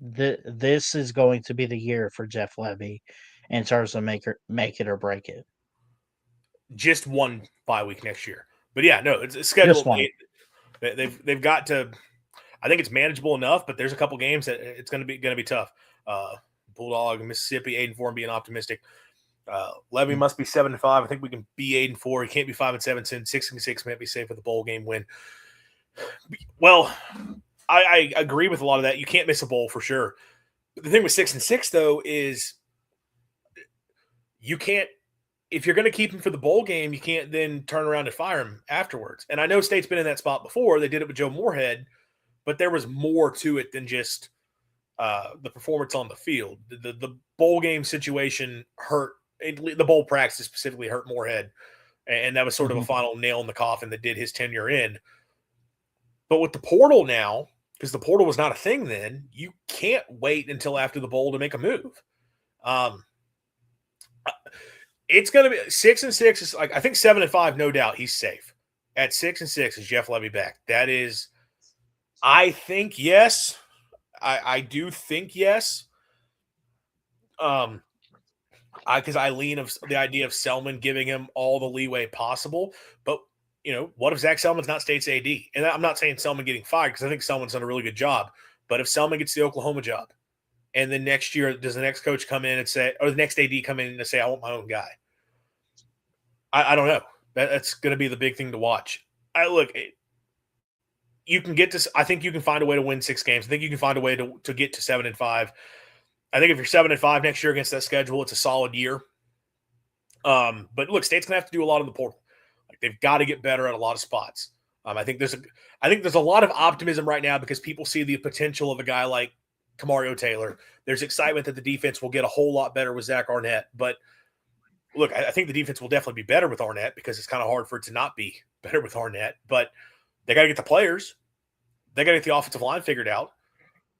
[SPEAKER 2] This is going to be the year for Jeff Levy in terms of make it or break it.
[SPEAKER 1] Just one bye week next year. But yeah, no, it's
[SPEAKER 2] Just
[SPEAKER 1] scheduled.
[SPEAKER 2] one.
[SPEAKER 1] They've got to. I think it's manageable enough, but there's a couple games that it's going to be tough. Bulldog, Mississippi, 8-4, and being optimistic. Levy must be 7-5. I think we can be 8-4. He can't be 5-7. 6-6 might be safe with a bowl game win. Well, I agree with a lot of that. You can't miss a bowl for sure. But the thing with 6-6 though is you can't. If you're going to keep him for the bowl game, you can't then turn around and fire him afterwards. And I know State's been in that spot before. They did it with Joe Moorhead, but there was more to it than just the performance on the field. The bowl game situation hurt. The bowl practice specifically hurt Moorhead, and that was sort of a final nail in the coffin that did his tenure in. But with the portal now, because the portal was not a thing then, you can't wait until after the bowl to make a move. It's going to be 6-6 is like, I think 7-5, no doubt he's safe. At 6-6 is Jeff Levy back. That is, I think yes. I do think yes. Because I lean of the idea of Selman giving him all the leeway possible. But what if Zach Selman's not State's AD? And I'm not saying Selman getting fired because I think Selman's done a really good job. But if Selman gets the Oklahoma job, and then next year, does the next coach come in and say, or the next AD come in and say, I want my own guy? I don't know. That's going to be the big thing to watch. You can get to. I think you can find a way to win 6 games. I think you can find a way to get to 7-5. I think if you're 7-5 next year against that schedule, it's a solid year. But look, State's going to have to do a lot in the portal. Like they've got to get better at a lot of spots. I think there's a lot of optimism right now because people see the potential of a guy like Kamario Taylor. There's excitement that the defense will get a whole lot better with Zach Arnett. But look, I think the defense will definitely be better with Arnett because it's kind of hard for it to not be better with Arnett. But they got to get the players. They got to get the offensive line figured out.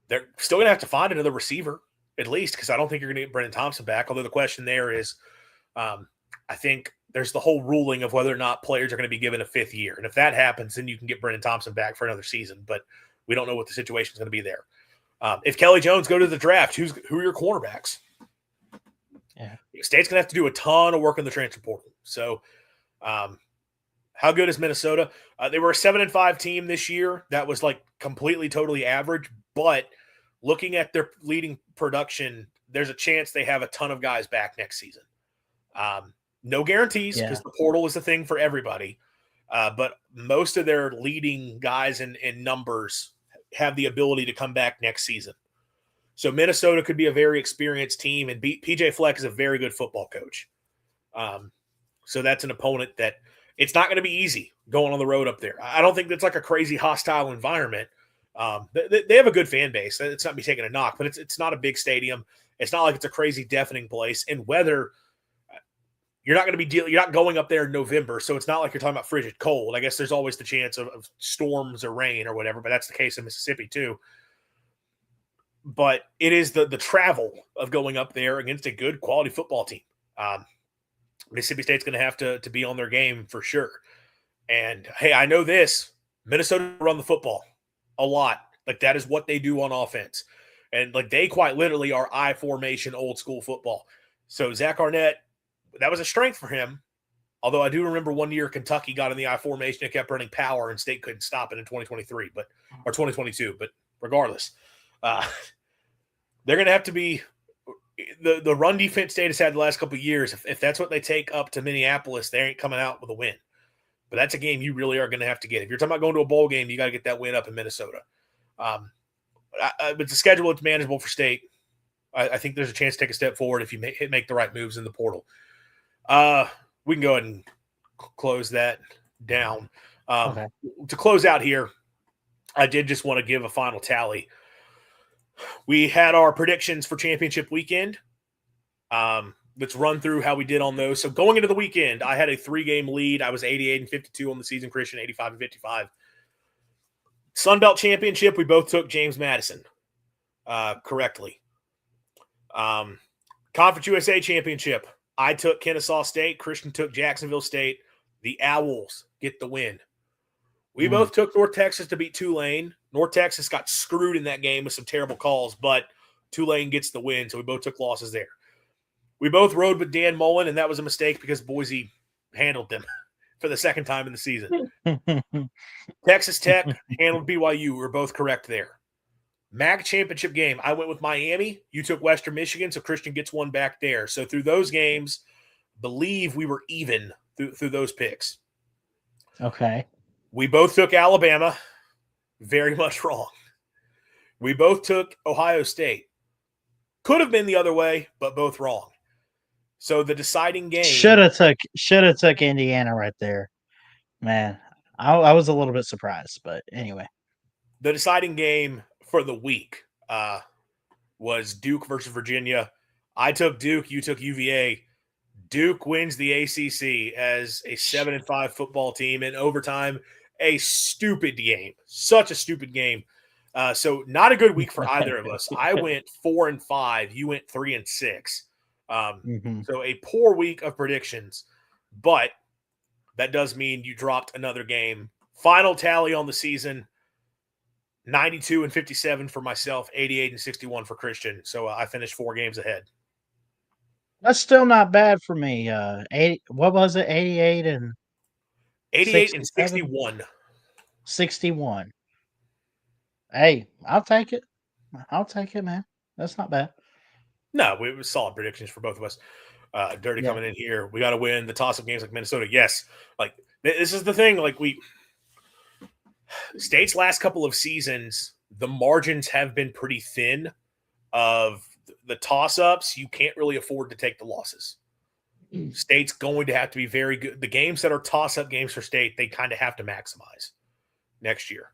[SPEAKER 1] They're still going to have to find another receiver, at least, because I don't think you're going to get Brennan Thompson back. Although the question there is, I think there's the whole ruling of whether or not players are going to be given a 5th year. And if that happens, then you can get Brennan Thompson back for another season. But we don't know what the situation is going to be there. If Kelly Jones go to the draft, who are your cornerbacks?
[SPEAKER 2] Yeah.
[SPEAKER 1] State's going to have to do a ton of work in the transfer portal. So how good is Minnesota? They were a 7-5 team this year. That was like completely, totally average. But looking at their leading production, there's a chance they have a ton of guys back next season. No guarantees because the portal is the thing for everybody. But most of their leading guys in numbers have the ability to come back next season. So Minnesota could be a very experienced team, and PJ Fleck is a very good football coach. So that's an opponent that it's not going to be easy going on the road up there. I don't think that's like a crazy hostile environment. They have a good fan base. It's not me taking a knock, but it's not a big stadium. It's not like it's a crazy deafening place. And weather, you're not going to be you're not going up there in November, so it's not like you're talking about frigid cold. I guess there's always the chance of storms or rain or whatever, but that's the case in Mississippi too. But it is the travel of going up there against a good quality football team. Mississippi State's going to have to be on their game for sure. And hey, I know this: Minnesota run the football a lot. Like that is what they do on offense, and like they quite literally are I formation, old school football. So Zach Arnett, that was a strength for him. Although I do remember one year Kentucky got in the I formation and kept running power, and State couldn't stop it in 2023, or 2022. But regardless, they're going to have to be the run defense State has had the last couple of years. If that's what they take up to Minneapolis, they ain't coming out with a win. But that's a game you really are going to have to get. If you're talking about going to a bowl game, you got to get that win up in Minnesota. But the schedule, it's manageable for State. I think there's a chance to take a step forward if you make the right moves in the portal. We can go ahead and close that down.
[SPEAKER 2] Okay.
[SPEAKER 1] To close out here, I did just want to give a final tally. We had our predictions for championship weekend. Let's run through how we did on those. So going into the weekend, I had a 3-game lead. I was 88-52 on the season. Christian 85-55. Sun Belt Championship, we both took James Madison correctly. Conference USA Championship, I took Kennesaw State. Christian took Jacksonville State. The Owls get the win. We both took North Texas to beat Tulane. North Texas got screwed in that game with some terrible calls, but Tulane gets the win, so we both took losses there. We both rode with Dan Mullen, and that was a mistake because Boise handled them for the second time in the season. Texas Tech handled BYU. We were both correct there. MAC championship game, I went with Miami. You took Western Michigan, so Christian gets one back there. So through those games, believe we were even through those picks.
[SPEAKER 2] Okay.
[SPEAKER 1] We both took Alabama. Very much wrong. We both took Ohio State. Could have been the other way, but both wrong. So the deciding game
[SPEAKER 2] should have took Indiana right there. Man, I was a little bit surprised, but anyway.
[SPEAKER 1] The deciding game for the week was Duke versus Virginia. I took Duke, you took UVA. Duke wins the ACC as a 7-5 football team in overtime. A stupid game. Such a stupid game. So not a good week for either of us. I went 4-5. You went 3-6. So a poor week of predictions, but that does mean you dropped another game. Final tally on the season, 92-57 for myself, 88-61 for Christian. So I finished 4 games ahead.
[SPEAKER 2] That's still not bad for me. what was it? 88 and
[SPEAKER 1] 88 and 61.
[SPEAKER 2] 61. Hey, I'll take it. I'll take it, man. That's not bad.
[SPEAKER 1] No, it was solid predictions for both of us. Dirty coming in here. We got to win the toss-up games like Minnesota. Yes. Like, this is the thing. Like, State's last couple of seasons, the margins have been pretty thin of the toss-ups. You can't really afford to take the losses. State's going to have to be very good. The games that are toss-up games for State, they kind of have to maximize next year.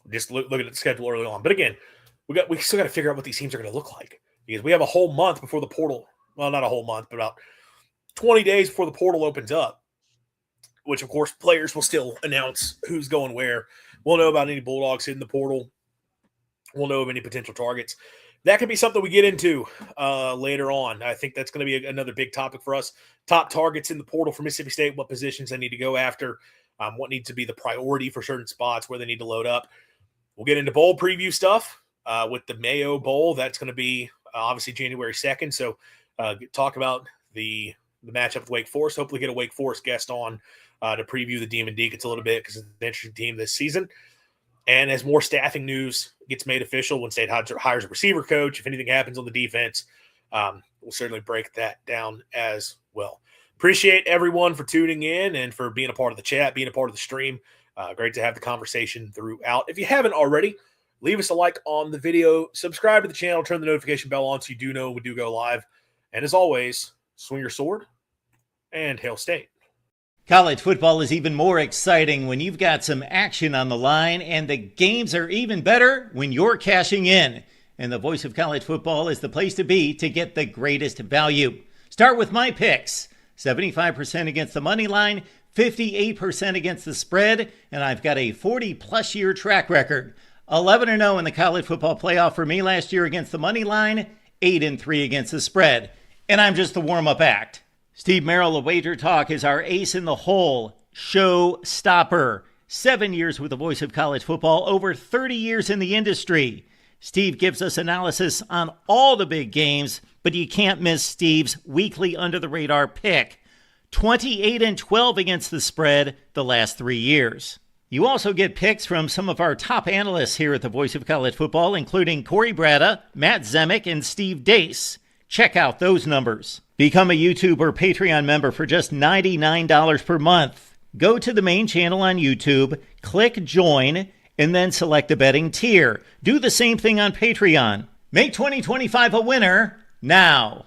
[SPEAKER 1] Just looking at the schedule early on. But again, we still got to figure out what these teams are going to look like, because we have a whole month before the portal. Well, not a whole month, but about 20 days before the portal opens up, which of course players will still announce who's going where. We'll know about any Bulldogs hitting the portal. We'll know of any potential targets. That could be something we get into later on. I think that's going to be another big topic for us. Top targets in the portal for Mississippi State, what positions they need to go after, what needs to be the priority for certain spots, where they need to load up. We'll get into bowl preview stuff with the Mayo Bowl. That's going to be obviously January 2nd. So talk about the matchup with Wake Forest. Hopefully get a Wake Forest guest on to preview the Demon Deacons a little bit, because it's an interesting team this season. And as more staffing news gets made official, when State hires a receiver coach, if anything happens on the defense, we'll certainly break that down as well. Appreciate everyone for tuning in and for being a part of the chat, being a part of the stream. Great to have the conversation throughout. If you haven't already, leave us a like on the video, subscribe to the channel, turn the notification bell on so you do know when we do go live. And as always, swing your sword and Hail State.
[SPEAKER 4] College football is even more exciting when you've got some action on the line, and the games are even better when you're cashing in. And the Voice of College Football is the place to be to get the greatest value. Start with my picks. 75% against the money line, 58% against the spread, and I've got a 40-plus year track record. 11-0 in the college football playoff for me last year against the money line, 8-3 against the spread. And I'm just the warm-up act. Steve Merrill of Wager Talk is our ace in the hole, show stopper. 7 years with the Voice of College Football, over 30 years in the industry. Steve gives us analysis on all the big games, but you can't miss Steve's weekly under-the-radar pick. 28-12 against the spread the last 3 years. You also get picks from some of our top analysts here at the Voice of College Football, including Corey Bratta, Matt Zemek, and Steve Dace. Check out those numbers. Become a YouTube or Patreon member for just $99 per month. Go to the main channel on YouTube, click join, and then select the betting tier. Do the same thing on Patreon. Make 2025 a winner now.